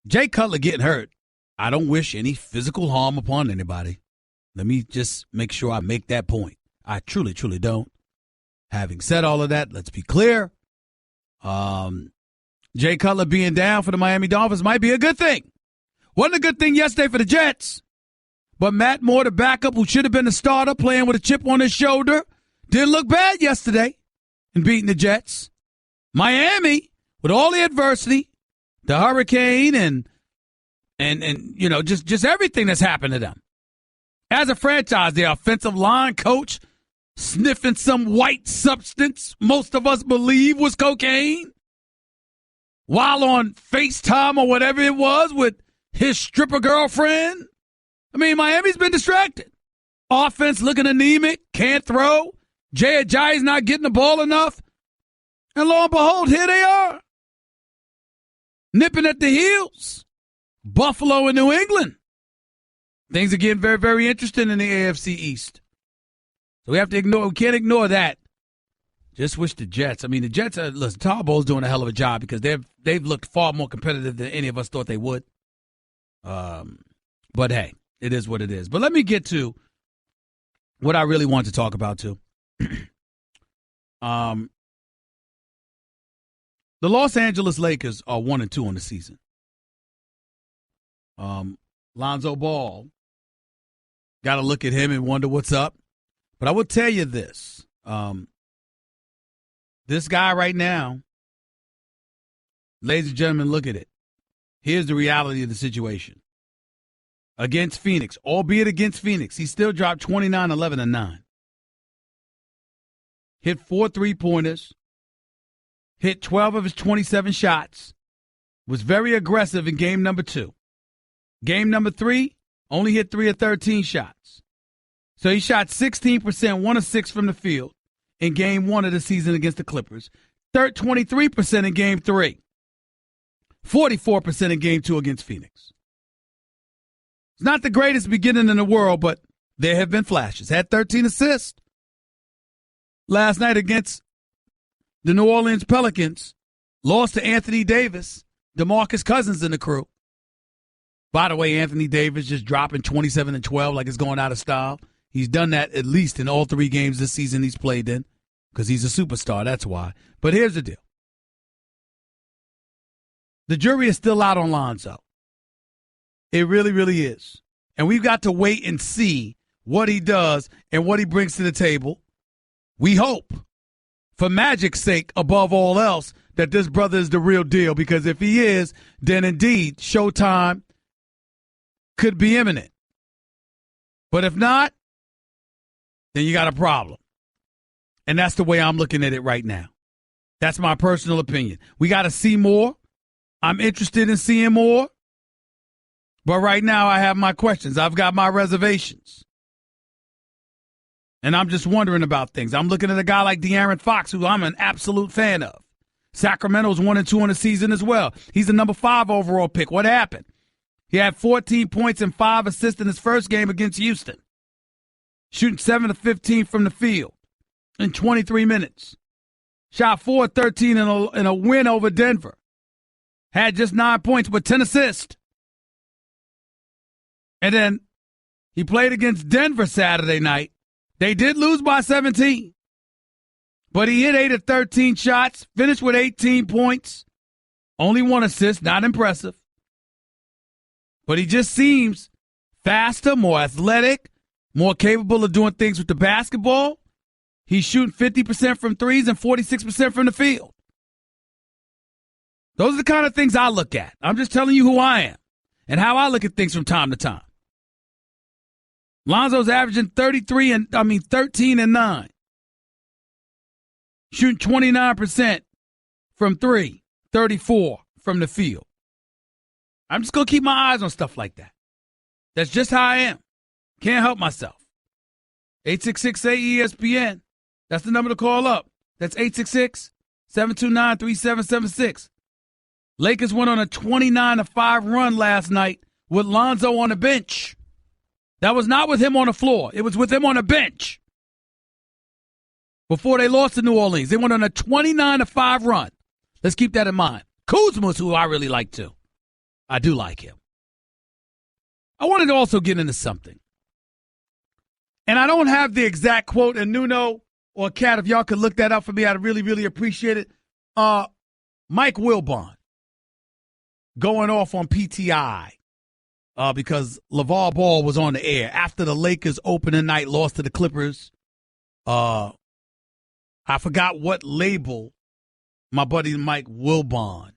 Jay Cutler getting hurt. I don't wish any physical harm upon anybody. Let me just make sure I make that point. I truly, truly don't. Having said all of that, let's be clear. Jay Cutler being down for the Miami Dolphins might be a good thing. Wasn't a good thing yesterday for the Jets. But Matt Moore, the backup who should have been the starter, playing with a chip on his shoulder, didn't look bad yesterday in beating the Jets. Miami, with all the adversity, the hurricane and you know, just everything that's happened to them. As a franchise, the offensive line coach sniffing some white substance most of us believe was cocaine while on FaceTime or whatever it was with his stripper girlfriend. I mean, Miami's been distracted. Offense looking anemic, can't throw. Jay Ajayi's not getting the ball enough. And lo and behold, here they are. Nipping at the heels. Buffalo and New England. Things are getting very, very interesting in the AFC East. So we can't ignore that. Just wish the Jets. I mean, the Jets are, listen, Tarbow's doing a hell of a job because they've looked far more competitive than any of us thought they would. But hey, it is what it is. But let me get to what I really want to talk about too. The Los Angeles Lakers are 1-2 on the season. Lonzo Ball, got to look at him and wonder what's up. But I will tell you this. This guy right now, ladies and gentlemen, look at it. Here's the reality of the situation. Against Phoenix, albeit against Phoenix, he still dropped 29, 11, and 9. Hit 4 3-pointers. Hit 12 of his 27 shots. Was very aggressive in game number 2. Game number 3, only hit 3 of 13 shots. So he shot 16%, 1 of 6 from the field in game 1 of the season against the Clippers. 23% in game 3. 44% in game 2 against Phoenix. It's not the greatest beginning in the world, but there have been flashes. Had 13 assists last night against the New Orleans Pelicans. Lost to Anthony Davis, DeMarcus Cousins and the crew. By the way, Anthony Davis just dropping 27 and 12 like it's going out of style. He's done that at least in all 3 games this season he's played in because he's a superstar. That's why. But here's the deal. The jury is still out on Lonzo. It really, really is. And we've got to wait and see what he does and what he brings to the table. We hope, for magic's sake, above all else, that this brother is the real deal. Because if he is, then indeed, Showtime could be imminent. But if not, then you got a problem. And that's the way I'm looking at it right now. That's my personal opinion. We got to see more. I'm interested in seeing more. But right now I have my questions. I've got my reservations. And I'm just wondering about things. I'm looking at a guy like De'Aaron Fox, who I'm an absolute fan of. Sacramento's 1-2 on the season as well. He's the number 5 overall pick. What happened? He had 14 points and 5 assists in his first game against Houston. Shooting 7 of 15 from the field in 23 minutes. Shot 4 of 13 in a win over Denver. Had just 9 points, but 10 assists. And then he played against Denver Saturday night. They did lose by 17. But he hit 8 of 13 shots, finished with 18 points. Only 1 assist, not impressive. But he just seems faster, more athletic, more capable of doing things with the basketball. He's shooting 50% from threes and 46% from the field. Those are the kind of things I look at. I'm just telling you who I am and how I look at things from time to time. Lonzo's averaging 13 and 9. Shooting 29% from 3, 34 from the field. I'm just going to keep my eyes on stuff like that. That's just how I am. Can't help myself. 866-ESPN. That's the number to call up. That's 866-729-3776. Lakers went on a 29-5 run last night with Lonzo on the bench. That was not with him on the floor. It was with him on the bench. Before they lost to New Orleans, they went on a 29-5 run. Let's keep that in mind. Kuzma's who I really like too. I do like him. I wanted to also get into something. And I don't have the exact quote, and Nuno or Kat, if y'all could look that up for me, I'd really, really appreciate it. Mike Wilbon going off on PTI because LeVar Ball was on the air after the Lakers opening night lost to the Clippers. I forgot what label my buddy Mike Wilbon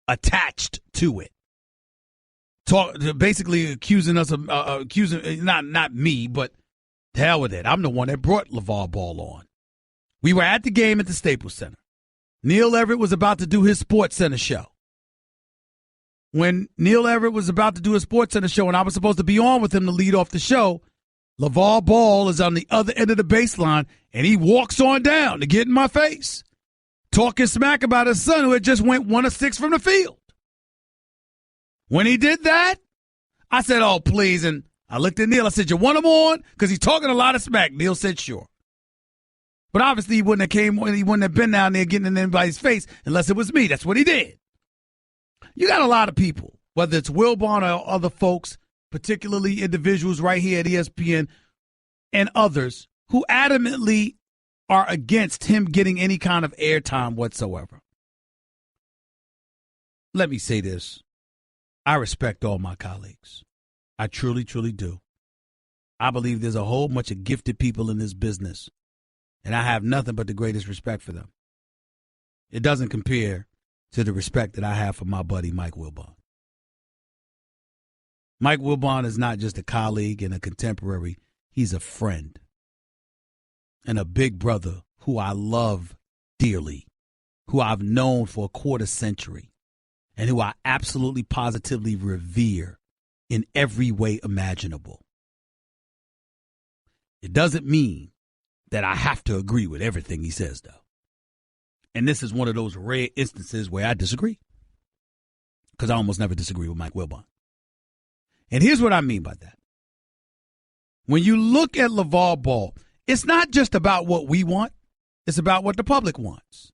attached to it. Basically accusing us of not me, but the hell with it. I'm the one that brought LeVar Ball on. We were at the game at the Staples Center. Neil Everett was about to do his Sports Center show. When Neil Everett was about to do his Sports Center show and I was supposed to be on with him to lead off the show, LeVar Ball is on the other end of the baseline, and he walks on down to get in my face, talking smack about his son who had just went 1 of 6 from the field. When he did that, I said, oh, please. And I looked at Neil. I said, you want him on? Because he's talking a lot of smack. Neil said, sure. But obviously he wouldn't have been down there getting in anybody's face unless it was me. That's what he did. You got a lot of people, whether it's Wilbon or other folks, particularly individuals right here at ESPN and others, who adamantly are against him getting any kind of airtime whatsoever. Let me say this. I respect all my colleagues. I truly, truly do. I believe there's a whole bunch of gifted people in this business, and I have nothing but the greatest respect for them. It doesn't compare to the respect that I have for my buddy Mike Wilbon. Mike Wilbon is not just a colleague and a contemporary. He's a friend and a big brother who I love dearly, who I've known for a quarter century, and who I absolutely positively revere in every way imaginable. It doesn't mean that I have to agree with everything he says, though. And this is one of those rare instances where I disagree, because I almost never disagree with Mike Wilbon. And here's what I mean by that. When you look at LeVar Ball, it's not just about what we want. It's about what the public wants.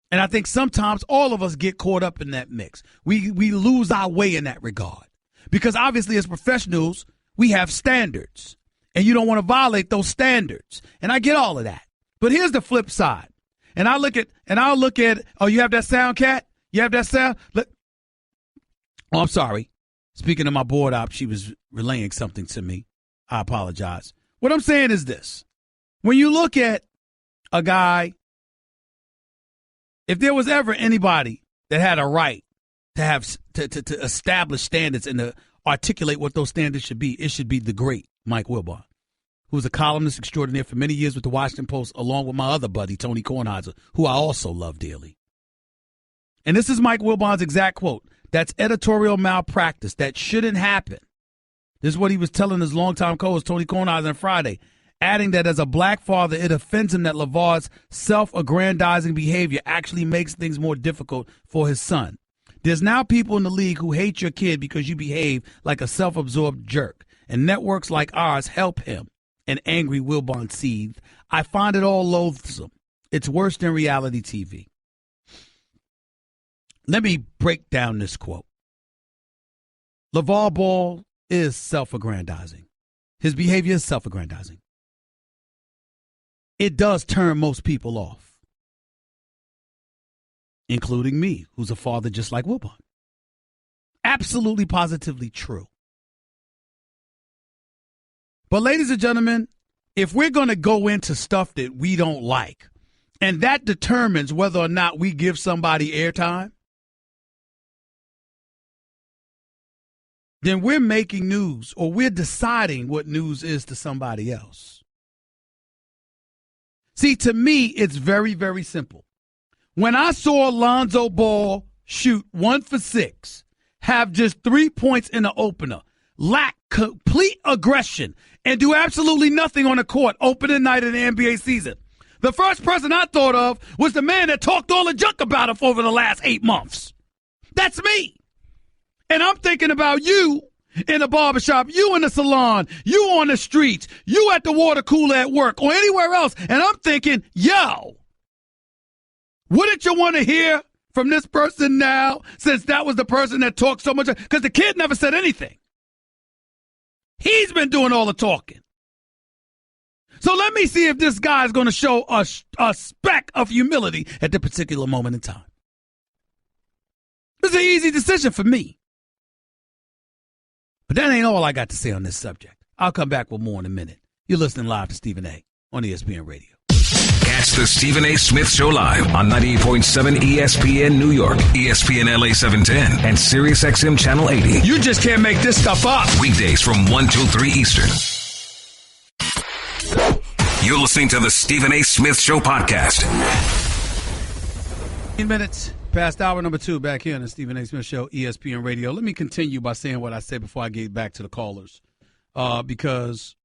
And I think sometimes all of us get caught up in that mix. We lose our way in that regard. Because obviously as professionals, we have standards. And you don't want to violate those standards. And I get all of that. But here's the flip side. And I'll look at, oh, you have that sound, Kat? You have that sound? Look. Oh, I'm sorry. Speaking to my board op, she was relaying something to me. I apologize. What I'm saying is this. When you look at a guy, if there was ever anybody that had a right to have to establish standards and to articulate what those standards should be, it should be the great Mike Wilbon, who was a columnist extraordinaire for many years with the Washington Post, along with my other buddy, Tony Kornheiser, who I also love dearly. And this is Mike Wilbon's exact quote. That's editorial malpractice. That shouldn't happen. This is what he was telling his longtime co-host, Tony Kornheiser, on Friday, adding that as a black father, it offends him that LeVar's self-aggrandizing behavior actually makes things more difficult for his son. There's now people in the league who hate your kid because you behave like a self-absorbed jerk, and networks like ours help him. An angry Wilbon seethed. I find it all loathsome. It's worse than reality TV. Let me break down this quote. LeVar Ball is self-aggrandizing. His behavior is self-aggrandizing. It does turn most people off, including me, who's a father just like Wilbon. Absolutely, positively true. But ladies and gentlemen, if we're going to go into stuff that we don't like, and that determines whether or not we give somebody airtime, then we're making news, or we're deciding what news is to somebody else. See, to me, it's very, very simple. When I saw Lonzo Ball shoot 1 for 6, have just 3 points in the opener, lack complete aggression and do absolutely nothing on the court opening night of the NBA season. The first person I thought of was the man that talked all the junk about him over the last 8 months. That's me. And I'm thinking about you in the barbershop, you in the salon, you on the streets, you at the water cooler at work or anywhere else. And I'm thinking, yo, wouldn't you want to hear from this person now, since that was the person that talked so much? Because the kid never said anything. He's been doing all the talking. So let me see if this guy is going to show a speck of humility at the particular moment in time. It's an easy decision for me. But that ain't all I got to say on this subject. I'll come back with more in a minute. You're listening live to Stephen A. on ESPN Radio. Catch the Stephen A. Smith Show live on 98.7 ESPN New York, ESPN LA 710, and Sirius XM Channel 80. You just can't make this stuff up. Weekdays from 1 till 3 Eastern. You're listening to the Stephen A. Smith Show podcast. 10 minutes past hour number 2 back here on the Stephen A. Smith Show, ESPN Radio. Let me continue by saying what I said before I get back to the callers. Because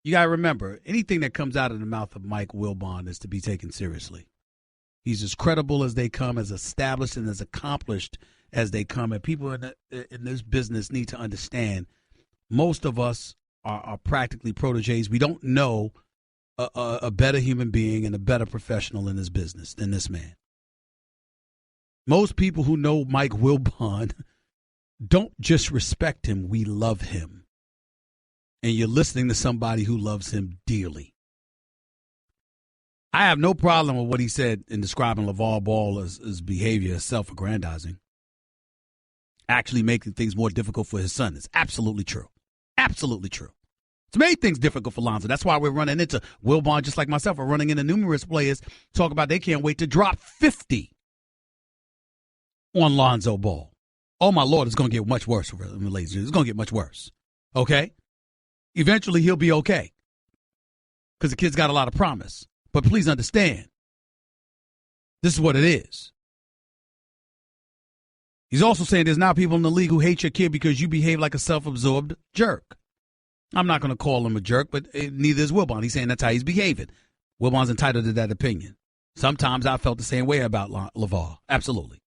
you got to remember, anything that comes out of the mouth of Mike Wilbon is to be taken seriously. He's as credible as they come, as established and as accomplished as they come. And people in this business need to understand, most of us are practically protégés. We don't know a better human being and a better professional in this business than this man. Most people who know Mike Wilbon don't just respect him, we love him. And you're listening to somebody who loves him dearly. I have no problem with what he said in describing LeVar Ball as behavior as self-aggrandizing. Actually making things more difficult for his son. It's absolutely true. Absolutely true. It's made things difficult for Lonzo. That's why we're running into Wilbon, just like myself. We're running into numerous players talk about they can't wait to drop 50 on Lonzo Ball. Oh, my Lord, it's going to get much worse, ladies. It's going to get much worse. Okay? Eventually, he'll be okay because the kid's got a lot of promise. But please understand, this is what it is. He's also saying there's now people in the league who hate your kid because you behave like a self-absorbed jerk. I'm not going to call him a jerk, but neither is Wilbon. He's saying that's how he's behaving. Wilbon's entitled to that opinion. Sometimes I felt the same way about LeVar. Absolutely.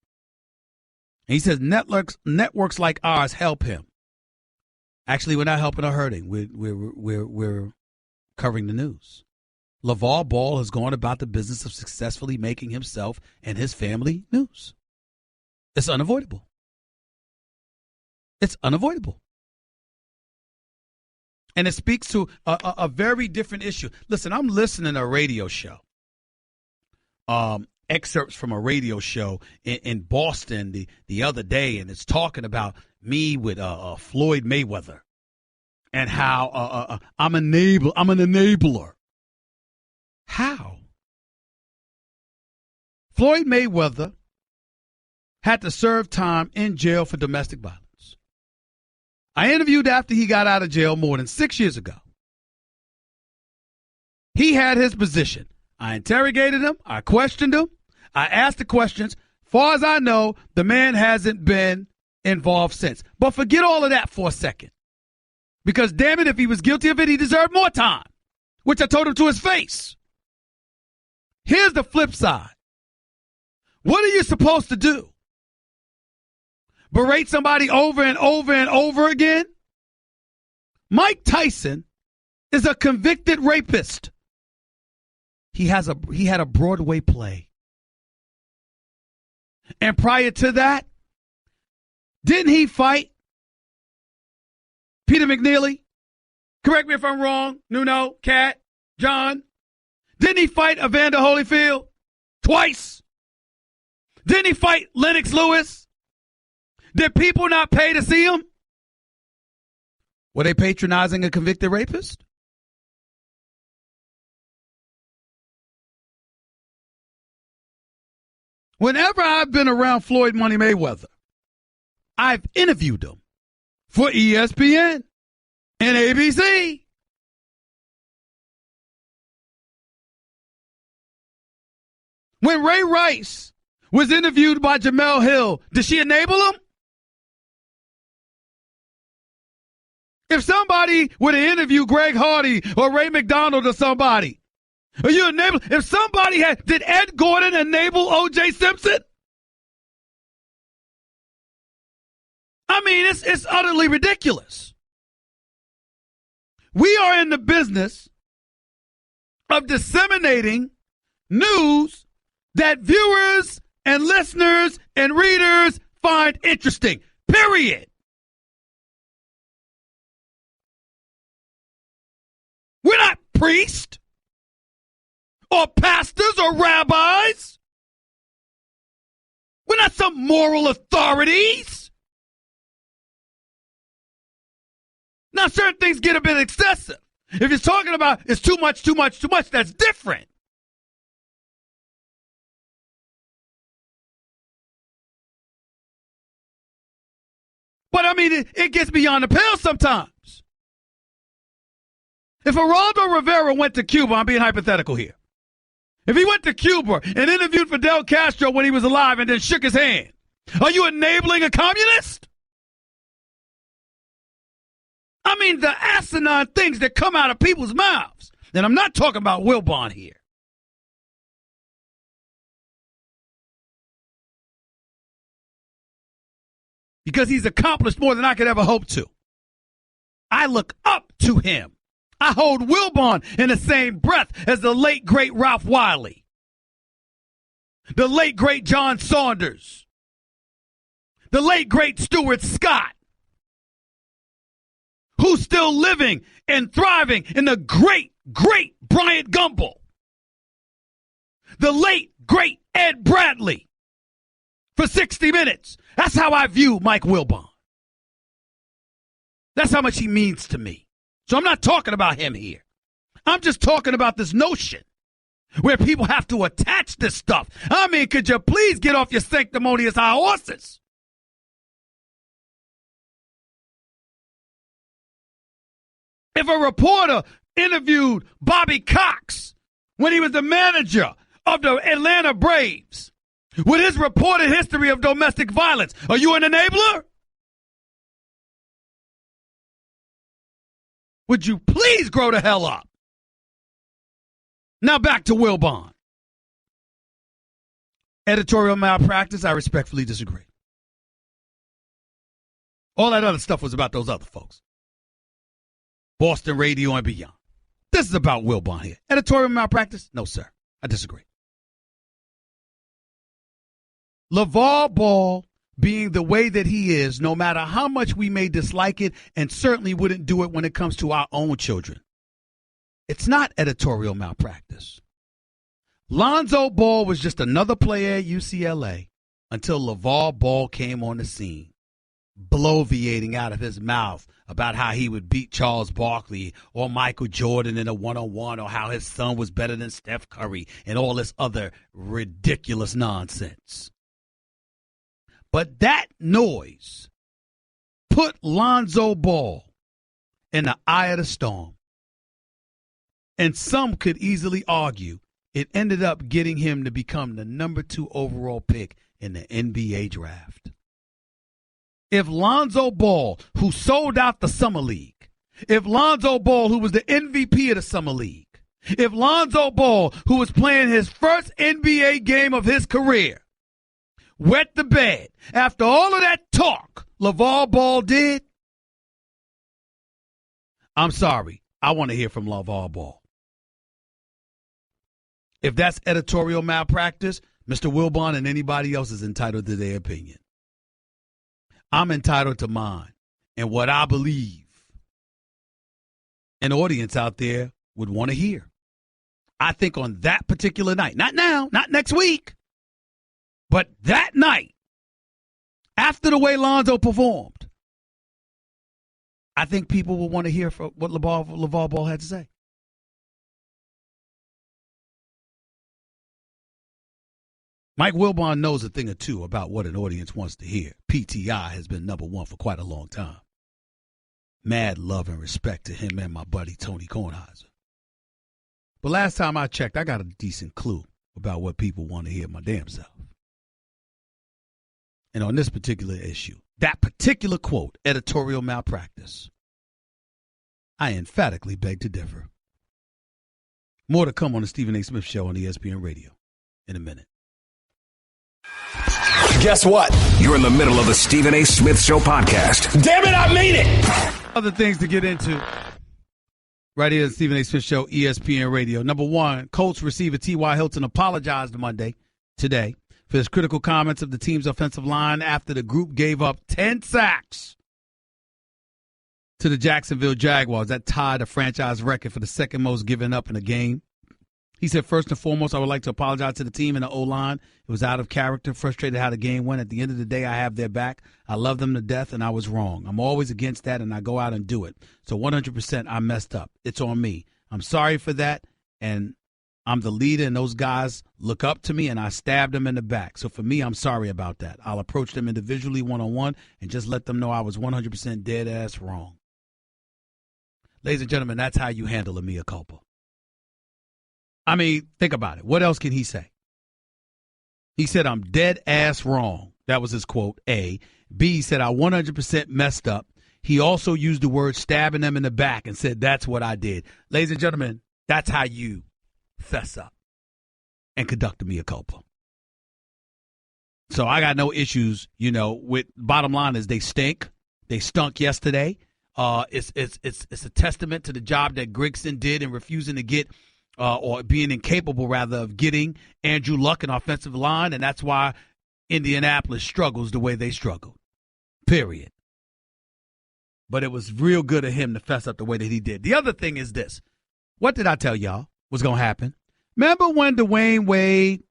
And he says networks like ours help him. Actually, we're not helping or hurting. We're covering the news. LeVar Ball has gone about the business of successfully making himself and his family news. It's unavoidable. It's unavoidable. And it speaks to a very different issue. Listen, I'm listening to a radio show. Excerpts from a radio show in Boston the other day, and it's talking about me with Floyd Mayweather and how I'm an enabler. How? Floyd Mayweather had to serve time in jail for domestic violence. I interviewed after he got out of jail more than 6 years ago. He had his position. I interrogated him. I questioned him. I asked the questions. Far as I know, the man hasn't been involved since. But forget all of that for a second. Because, damn it, if he was guilty of it, he deserved more time, which I told him to his face. Here's the flip side. What are you supposed to do? Berate somebody over and over and over again? Mike Tyson is a convicted rapist. He had a Broadway play. And prior to that, didn't he fight Peter McNeely? Correct me if I'm wrong. Nuno, Kat, John. Didn't he fight Evander Holyfield twice? Didn't he fight Lennox Lewis? Did people not pay to see him? Were they patronizing a convicted rapist? Whenever I've been around Floyd Money Mayweather, I've interviewed him for ESPN and ABC. When Ray Rice was interviewed by Jamel Hill, did she enable him? If somebody were to interview Greg Hardy or Ray McDonald or somebody, are you enabling? If somebody did Ed Gordon enable O.J. Simpson? I mean, it's utterly ridiculous. We are in the business of disseminating news that viewers and listeners and readers find interesting. Period. We're not priests or pastors or rabbis. We're not some moral authorities. Now, certain things get a bit excessive. If you're talking about it's too much, that's different. But, I mean, it gets beyond the pale sometimes. If Geraldo Rivera went to Cuba, I'm being hypothetical here. If he went to Cuba and interviewed Fidel Castro when he was alive and then shook his hand, are you enabling a communist? I mean, the asinine things that come out of people's mouths. And I'm not talking about Wilbon here. Because he's accomplished more than I could ever hope to. I look up to him. I hold Wilbon in the same breath as the late, great Ralph Wiley, the late, great John Saunders, the late, great Stuart Scott, who's still living and thriving in the great, great Bryant Gumbel, the late, great Ed Bradley for 60 Minutes. That's how I view Mike Wilbon. That's how much he means to me. So I'm not talking about him here. I'm just talking about this notion where people have to attach this stuff. I mean, could you please get off your sanctimonious high horses? If a reporter interviewed Bobby Cox when he was the manager of the Atlanta Braves with his reported history of domestic violence, are you an enabler? Would you please grow the hell up? Now back to Wilbon. Editorial malpractice, I respectfully disagree. All that other stuff was about those other folks. Boston Radio and beyond. This is about Wilbon here. Editorial malpractice? No, sir. I disagree. LeVar Ball being the way that he is, no matter how much we may dislike it, and certainly wouldn't do it when it comes to our own children. It's not editorial malpractice. Lonzo Ball was just another player at UCLA until LeVar Ball came on the scene, bloviating out of his mouth about how he would beat Charles Barkley or Michael Jordan in a one-on-one, or how his son was better than Steph Curry, and all this other ridiculous nonsense. But that noise put Lonzo Ball in the eye of the storm. And some could easily argue it ended up getting him to become the number 2 overall pick in the NBA draft. If Lonzo Ball, who sold out the Summer League, if Lonzo Ball, who was the MVP of the Summer League, if Lonzo Ball, who was playing his first NBA game of his career, wet the bed after all of that talk LeVar Ball did, I'm sorry. I want to hear from LeVar Ball. If that's editorial malpractice, Mr. Wilbon and anybody else is entitled to their opinion. I'm entitled to mine and what I believe an audience out there would want to hear. I think on that particular night, not now, not next week, but that night, after the way Lonzo performed, I think people will want to hear from what LeVar Ball had to say. Mike Wilbon knows a thing or two about what an audience wants to hear. PTI has been number 1 for quite a long time. Mad love and respect to him and my buddy Tony Kornheiser. But last time I checked, I got a decent clue about what people want to hear my damn self. And on this particular issue, that particular quote, editorial malpractice, I emphatically beg to differ. More to come on the Stephen A. Smith Show on ESPN Radio in a minute. Guess what? You're in the middle of the Stephen A. Smith Show podcast. Damn it, I mean it! Other things to get into right here at the Stephen A. Smith Show, ESPN Radio. Number one, Colts receiver T.Y. Hilton apologized today, for his critical comments of the team's offensive line after the group gave up 10 sacks to the Jacksonville Jaguars. That tied a franchise record for the second most given up in a game. He said, first and foremost, I would like to apologize to the team and the O-line. It was out of character, frustrated how the game went. At the end of the day, I have their back. I love them to death, and I was wrong. I'm always against that, and I go out and do it. So 100% I messed up. It's on me. I'm sorry for that, and I'm the leader, and those guys look up to me, and I stabbed them in the back. So for me, I'm sorry about that. I'll approach them individually one-on-one and just let them know I was 100% dead-ass wrong. Ladies and gentlemen, that's how you handle a mea culpa. I mean, think about it. What else can he say? He said, I'm dead ass wrong. That was his quote, A. B, he said, I 100% messed up. He also used the word stabbing them in the back and said, that's what I did. Ladies and gentlemen, that's how you fess up and conduct a mea culpa. So I got no issues, with bottom line is they stink. They stunk yesterday. It's a testament to the job that Grigson did in refusing to get or being incapable, rather, of getting Andrew Luck in offensive line, and that's why Indianapolis struggles the way they struggled, period. But it was real good of him to fess up the way that he did. The other thing is this. What did I tell y'all was going to happen? Remember when Dwayne Wade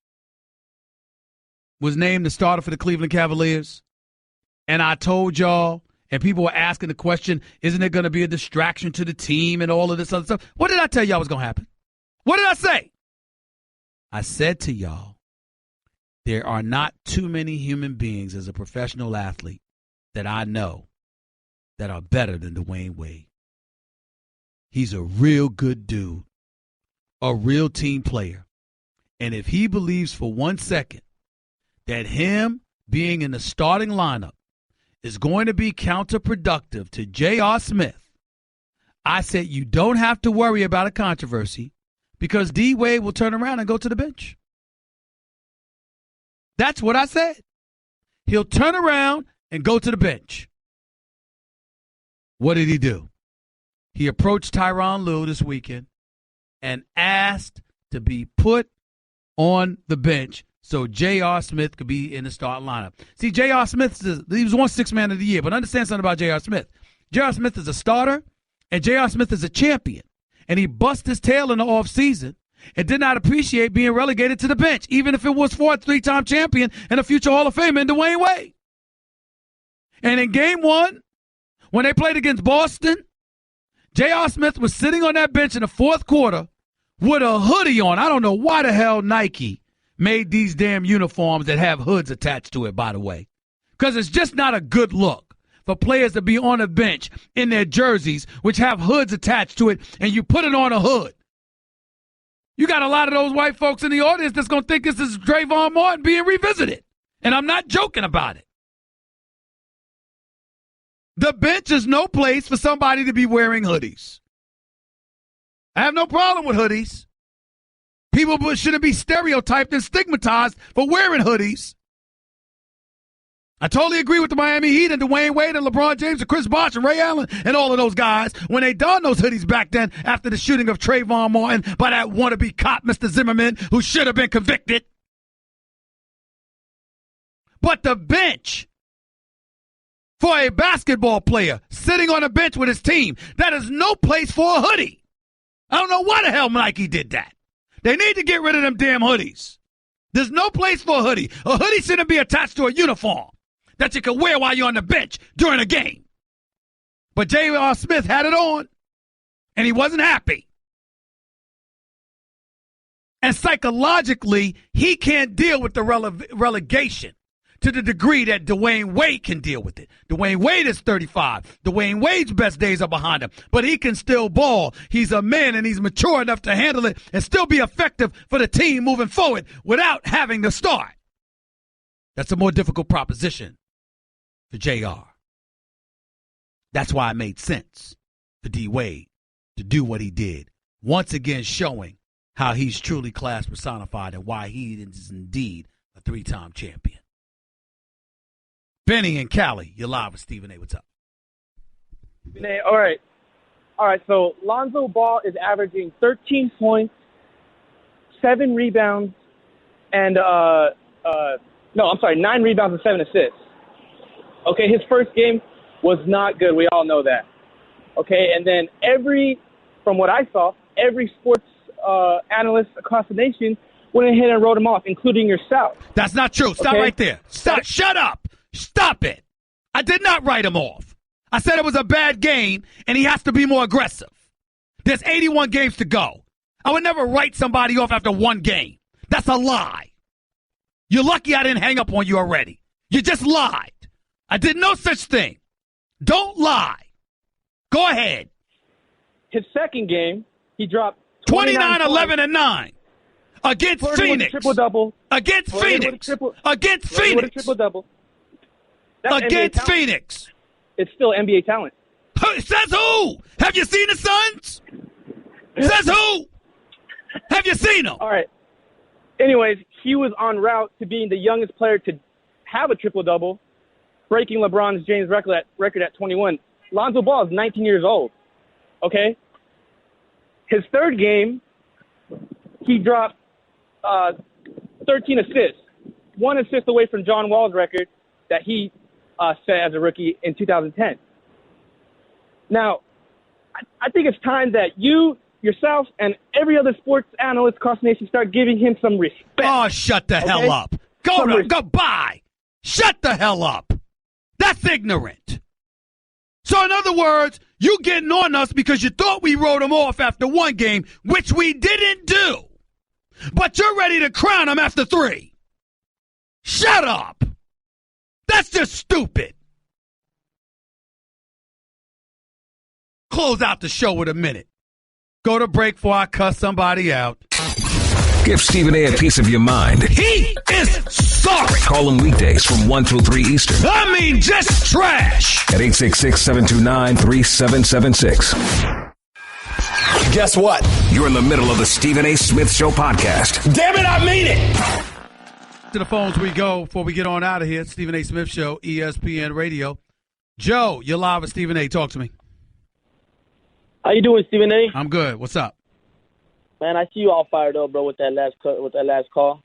was named the starter for the Cleveland Cavaliers? And I told y'all, and people were asking the question, isn't it going to be a distraction to the team and all of this other stuff? What did I tell y'all was going to happen? What did I say? I said to y'all, there are not too many human beings as a professional athlete that I know that are better than Dwayne Wade. He's a real good dude, a real team player. And if he believes for 1 second that him being in the starting lineup is going to be counterproductive to J.R. Smith, I said you don't have to worry about a controversy because D. Wade will turn around and go to the bench. That's what I said. He'll turn around and go to the bench. What did he do? He approached Tyronn Lue this weekend and asked to be put on the bench so J.R. Smith could be in the starting lineup. See, J.R. Smith, he was 1 man of the year, but understand something about J.R. Smith. J.R. Smith is a starter, and J.R. Smith is a champion. And he bust his tail in the offseason and did not appreciate being relegated to the bench, even if it was for a 3-time champion and a future Hall of Famer in Dwayne Wade. And in game 1, when they played against Boston, J.R. Smith was sitting on that bench in the fourth quarter with a hoodie on. I don't know why the hell Nike made these damn uniforms that have hoods attached to it, by the way, because it's just not a good look for players to be on a bench in their jerseys, which have hoods attached to it, and you put it on a hood. You got a lot of those white folks in the audience that's going to think this is Trayvon Martin being revisited, and I'm not joking about it. The bench is no place for somebody to be wearing hoodies. I have no problem with hoodies. People shouldn't be stereotyped and stigmatized for wearing hoodies. I totally agree with the Miami Heat and Dwayne Wade and LeBron James and Chris Bosh and Ray Allen and all of those guys when they donned those hoodies back then after the shooting of Trayvon Martin by that wannabe cop, Mr. Zimmerman, who should have been convicted. But the bench for a basketball player sitting on a bench with his team, that is no place for a hoodie. I don't know why the hell Nike did that. They need to get rid of them damn hoodies. There's no place for a hoodie. A hoodie shouldn't be attached to a uniform that you can wear while you're on the bench during a game. But J.R. Smith had it on, and he wasn't happy. And psychologically, he can't deal with the relegation to the degree that Dwayne Wade can deal with it. Dwayne Wade is 35. Dwayne Wade's best days are behind him, but he can still ball. He's a man, and he's mature enough to handle it and still be effective for the team moving forward without having to start. That's a more difficult proposition for JR. That's why it made sense for D. Wade to do what he did, once again showing how he's truly class personified and why he is indeed a 3-time champion. Benny and Cali, you're live with Stephen A. What's up? All right. So Lonzo Ball is averaging 13 points, 7 rebounds, and 9 rebounds and 7 assists. Okay, his first game was not good. We all know that. Okay, and then from what I saw, every sports analyst across the nation went ahead and wrote him off, including yourself. That's not true. Stop right there. Stop. Shut up. Stop it. I did not write him off. I said it was a bad game, and he has to be more aggressive. There's 81 games to go. I would never write somebody off after one game. That's a lie. You're lucky I didn't hang up on you already. You just lied. I did no such thing. Don't lie. Go ahead. His second game, he dropped 29, 11, and 9. Against Phoenix. Triple-double. Against Phoenix. Against Phoenix. Triple-double. Against Phoenix. It's still NBA talent. Says who? Have you seen the Suns? Says who? Have you seen them? All right. Anyways, he was en route to being the youngest player to have a triple-double, breaking LeBron's James record at 21. Lonzo Ball is 19 years old. Okay? His third game, he dropped 13 assists. 1 assist away from John Wall's record that he set as a rookie in 2010. Now, I think it's time that you, yourself, and every other sports analyst across the nation start giving him some respect. Oh, shut the hell up. Go bye. Shut the hell up. That's ignorant. So, in other words, you getting on us because you thought we wrote him off after one game, which we didn't do. But you're ready to crown him after 3. Shut up. That's just stupid. Close out the show with a minute. Go to break before I cuss somebody out. Give Stephen A. piece of your mind. He is sorry. Call him weekdays from 1 till 3 Eastern. I mean, just trash. At 866-729-3776. Guess what? You're in the middle of the Stephen A. Smith Show podcast. Damn it, I mean it. To the phones we go before we get on out of here. Stephen A. Smith Show, ESPN Radio. Joe, you're live with Stephen A. Talk to me. How you doing, Stephen A? I'm good. What's up? Man, I see you all fired up, bro, with that last call.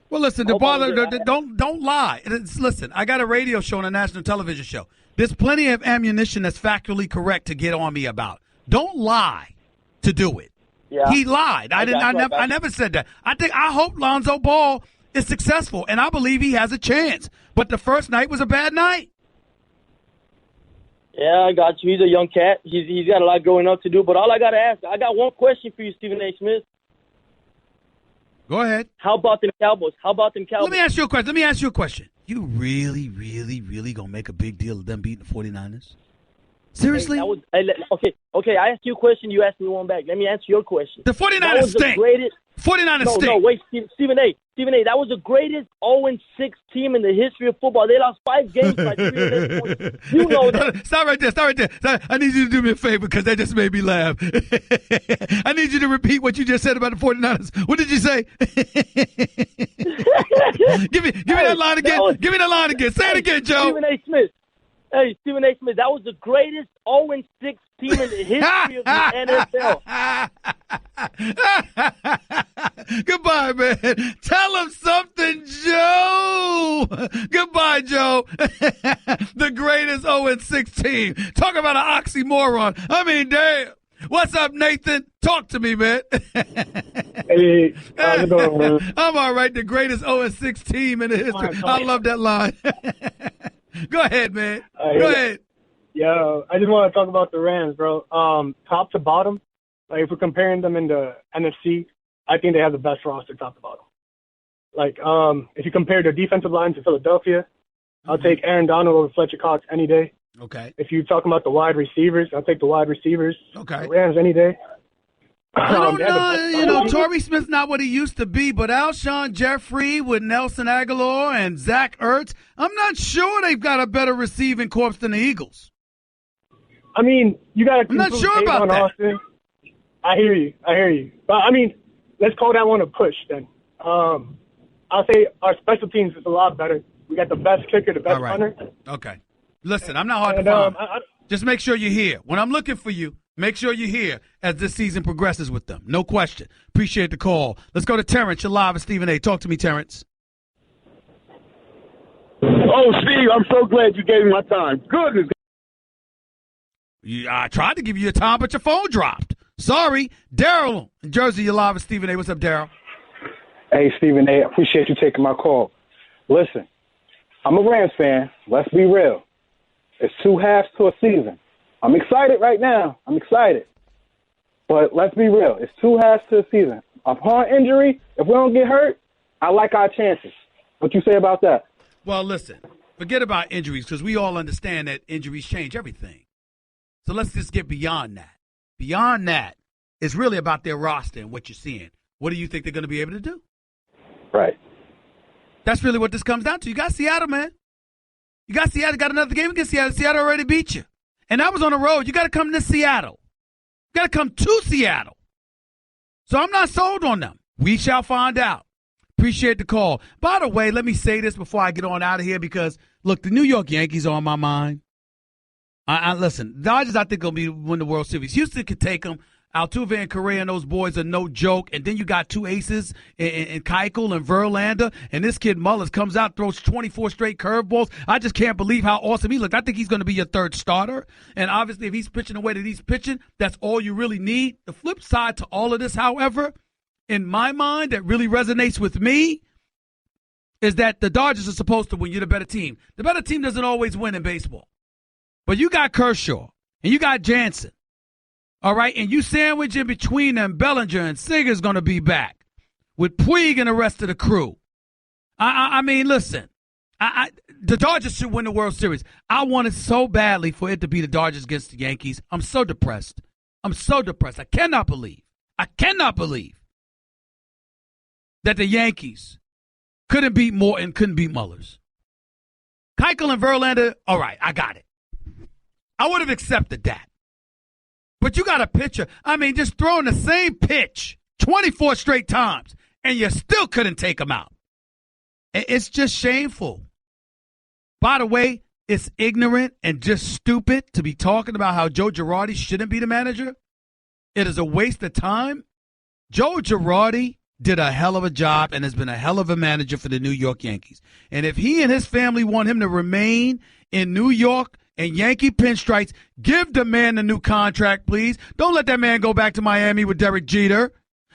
Well, listen, don't lie. Listen, I got a radio show and a national television show. There's plenty of ammunition that's factually correct to get on me about. Don't lie to do it. Yeah. He lied. I never said that. I hope Lonzo Ball is successful, and I believe he has a chance. But the first night was a bad night. Yeah, I got you. He's a young cat. He's got a lot growing up to do. But all I got to ask, I got one question for you, Stephen A. Smith. Go ahead. How about them Cowboys? Let me ask you a question. You really, really, really going to make a big deal of them beating the 49ers? Seriously? Okay, I asked you a question. You asked me one back. Let me answer your question. The 49ers stink. 49ers stink. No, wait, Stephen A. That was the greatest 0-6 team in the history of football. They lost 5 games by 3 points. You know that. Stop right there. I need you to do me a favor because that just made me laugh. I need you to repeat what you just said about the 49ers. What did you say? Give me that line again. Give me that line again. Say it again, Joe. Stephen A. Smith. Hey, Stephen A. Smith, that was the greatest 0-6 team in the history of the NFL. Goodbye, man. Tell him something, Joe. Goodbye, Joe. The greatest 0-6 team. Talk about an oxymoron. I mean, damn. What's up, Nathan? Talk to me, man. Hey, how's it going, man? I'm all right. The greatest 0-6 team in the history. I love that line. Go ahead, man. Go ahead. Yo, I just want to talk about the Rams, bro. Top to bottom, like if we're comparing them in the NFC, I think they have the best roster top to bottom. Like, if you compare their defensive line to Philadelphia, I'll take Aaron Donald over Fletcher Cox any day. Okay. If you're talking about the wide receivers, I'll take the wide receivers. Okay. The Rams any day. I don't know. Torrey Smith's not what he used to be, but Alshon Jeffrey with Nelson Aguilar and Zach Ertz, I'm not sure they've got a better receiving corps than the Eagles. I mean, you got to. I'm not sure about that. Austin. I hear you. But, I mean, let's call that one a push then. I'll say our special teams is a lot better. We got the best kicker, the best punter. Okay. Listen, I'm not hard to find. Just make sure you're here. When I'm looking for you, make sure you're here as this season progresses with them. No question. Appreciate the call. Let's go to Terrence. You're live with Stephen A. Talk to me, Terrence. Oh, Steve, I'm so glad you gave me my time. Goodness. I tried to give you your time, but your phone dropped. Sorry. Daryl in Jersey, you're live with Stephen A. What's up, Daryl? Hey, Stephen A., I appreciate you taking my call. Listen, I'm a Rams fan. Let's be real. It's 2 halves to a season. I'm excited right now. I'm excited. But let's be real. It's 2 halves to a season. Upon injury, if we don't get hurt, I like our chances. What you say about that? Well, listen, forget about injuries because we all understand that injuries change everything. So let's just get beyond that. Beyond that, it's really about their roster and what you're seeing. What do you think they're going to be able to do? Right. That's really what this comes down to. You got Seattle, man. You got Seattle. Got another game against Seattle. Seattle already beat you. And that was on the road. You got to come to Seattle. You got to come to Seattle. So I'm not sold on them. We shall find out. Appreciate the call. By the way, let me say this before I get on out of here because, look, the New York Yankees are on my mind. Listen, Dodgers, I think, going to win the World Series. Houston could take them. Altuve and Correa and those boys are no joke. And then you got 2 aces in Keuchel and Verlander. And this kid Mullins comes out, throws 24 straight curveballs. I just can't believe how awesome he looked. I think he's going to be your 3rd starter. And obviously, if he's pitching the way that he's pitching, that's all you really need. The flip side to all of this, however, in my mind, that really resonates with me is that the Dodgers are supposed to win. You're the better team. The better team doesn't always win in baseball. But you got Kershaw, and you got Jansen. All right, and you sandwich in between them, Bellinger and Seager's going to be back with Puig and the rest of the crew. I mean, listen, the Dodgers should win the World Series. I wanted so badly for it to be the Dodgers against the Yankees. I'm so depressed. I cannot believe that the Yankees couldn't beat Morton, couldn't beat Mullers. Keuchel and Verlander, all right, I got it. I would have accepted that. But you got a pitcher, I mean, just throwing the same pitch 24 straight times, and you still couldn't take him out. It's just shameful. By the way, it's ignorant and just stupid to be talking about how Joe Girardi shouldn't be the manager. It is a waste of time. Joe Girardi did a hell of a job and has been a hell of a manager for the New York Yankees. And if he and his family want him to remain in New York and Yankee pinstripes, give the man a new contract, please. Don't let that man go back to Miami with Derek Jeter.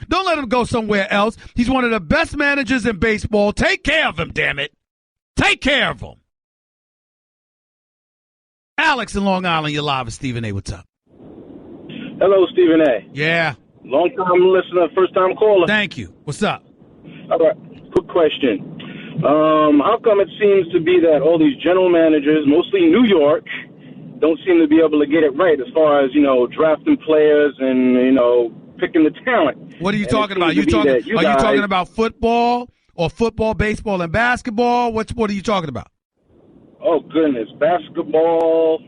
Don't let him go somewhere else. He's one of the best managers in baseball. Take care of him, damn it. Take care of him. Alex in Long Island, you're live with Stephen A. What's up? Hello, Stephen A. Yeah. Long-time listener, first-time caller. Thank you. What's up? All right. Quick question. How come it seems to be that all these general managers, mostly New York, don't seem to be able to get it right as far as, drafting players and, picking the talent? What are you talking about? Are you talking about football or football, baseball, and basketball? What are you talking about? Oh, goodness. Basketball,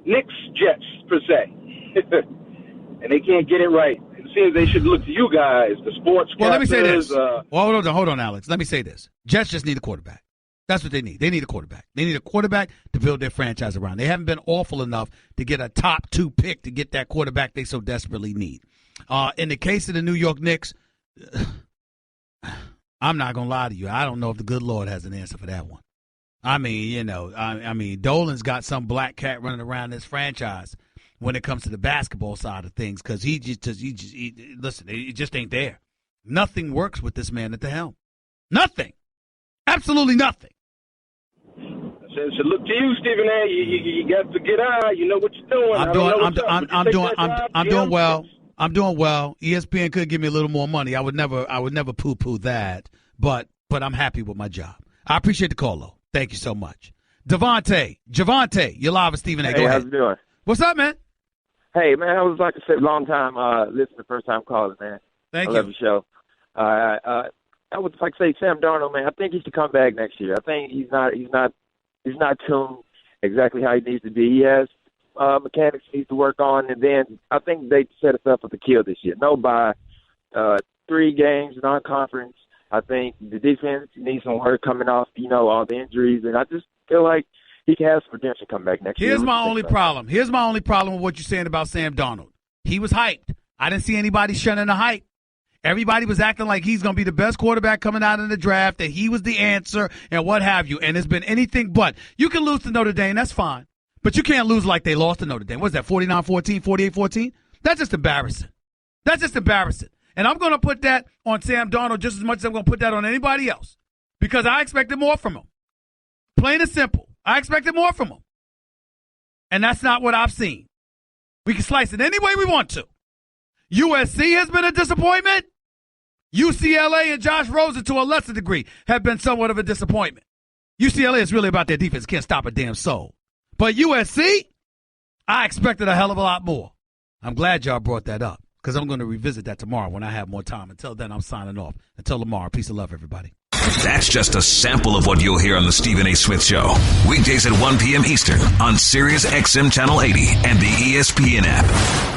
Knicks, Jets, per se. And they can't get it right. It seems they should look to you guys, the sports. Well, let me say this. Hold on, Alex. Let me say this. Jets just need a quarterback. That's what they need. They need a quarterback. They need a quarterback to build their franchise around. They haven't been awful enough to get a top 2 pick to get that quarterback they so desperately need. In the case of the New York Knicks, I'm not going to lie to you. I don't know if the good Lord has an answer for that one. I mean, Dolan's got some black cat running around this franchise when it comes to the basketball side of things, because listen, it just ain't there. Nothing works with this man at the helm. Nothing. Absolutely nothing. So look to you, Stephen A. You got to get out. You know what you're doing. I'm doing well. I'm doing well. ESPN could give me a little more money. I would never poo-poo that. But I'm happy with my job. I appreciate the call, though. Thank you so much. Javante, you're live with Stephen A. Go ahead. How's it doing? What's up, man? Hey, man, I was like I said, long time listener, first time caller, man. Thank you. I love the show. I would like to say Sam Darnold, man. I think he should come back next year. I think he's not tuned exactly how he needs to be. He has mechanics he needs to work on, and then I think they set us up for the kill this year. No bye, 3 games non-conference. I think the defense needs some work coming off, all the injuries, and I just feel like he can have some redemption come back next year. Here's my only problem with what you're saying about Sam Darnold. He was hyped. I didn't see anybody shunning the hype. Everybody was acting like he's going to be the best quarterback coming out in the draft, that he was the answer, and what have you. And it's been anything but. You can lose to Notre Dame, that's fine. But you can't lose like they lost to Notre Dame. What's that, 49-14, 48-14? That's just embarrassing. And I'm going to put that on Sam Darnold just as much as I'm going to put that on anybody else, because I expected more from him. Plain and simple. I expected more from him. And that's not what I've seen. We can slice it any way we want to. USC has been a disappointment. UCLA and Josh Rosen, to a lesser degree, have been somewhat of a disappointment. UCLA is really about their defense. Can't stop a damn soul. But USC, I expected a hell of a lot more. I'm glad y'all brought that up, because I'm going to revisit that tomorrow when I have more time. Until then, I'm signing off. Until tomorrow, peace and love, everybody. That's just a sample of what you'll hear on the Stephen A. Smith Show. Weekdays at 1 p.m. Eastern on Sirius XM Channel 80 and the ESPN app.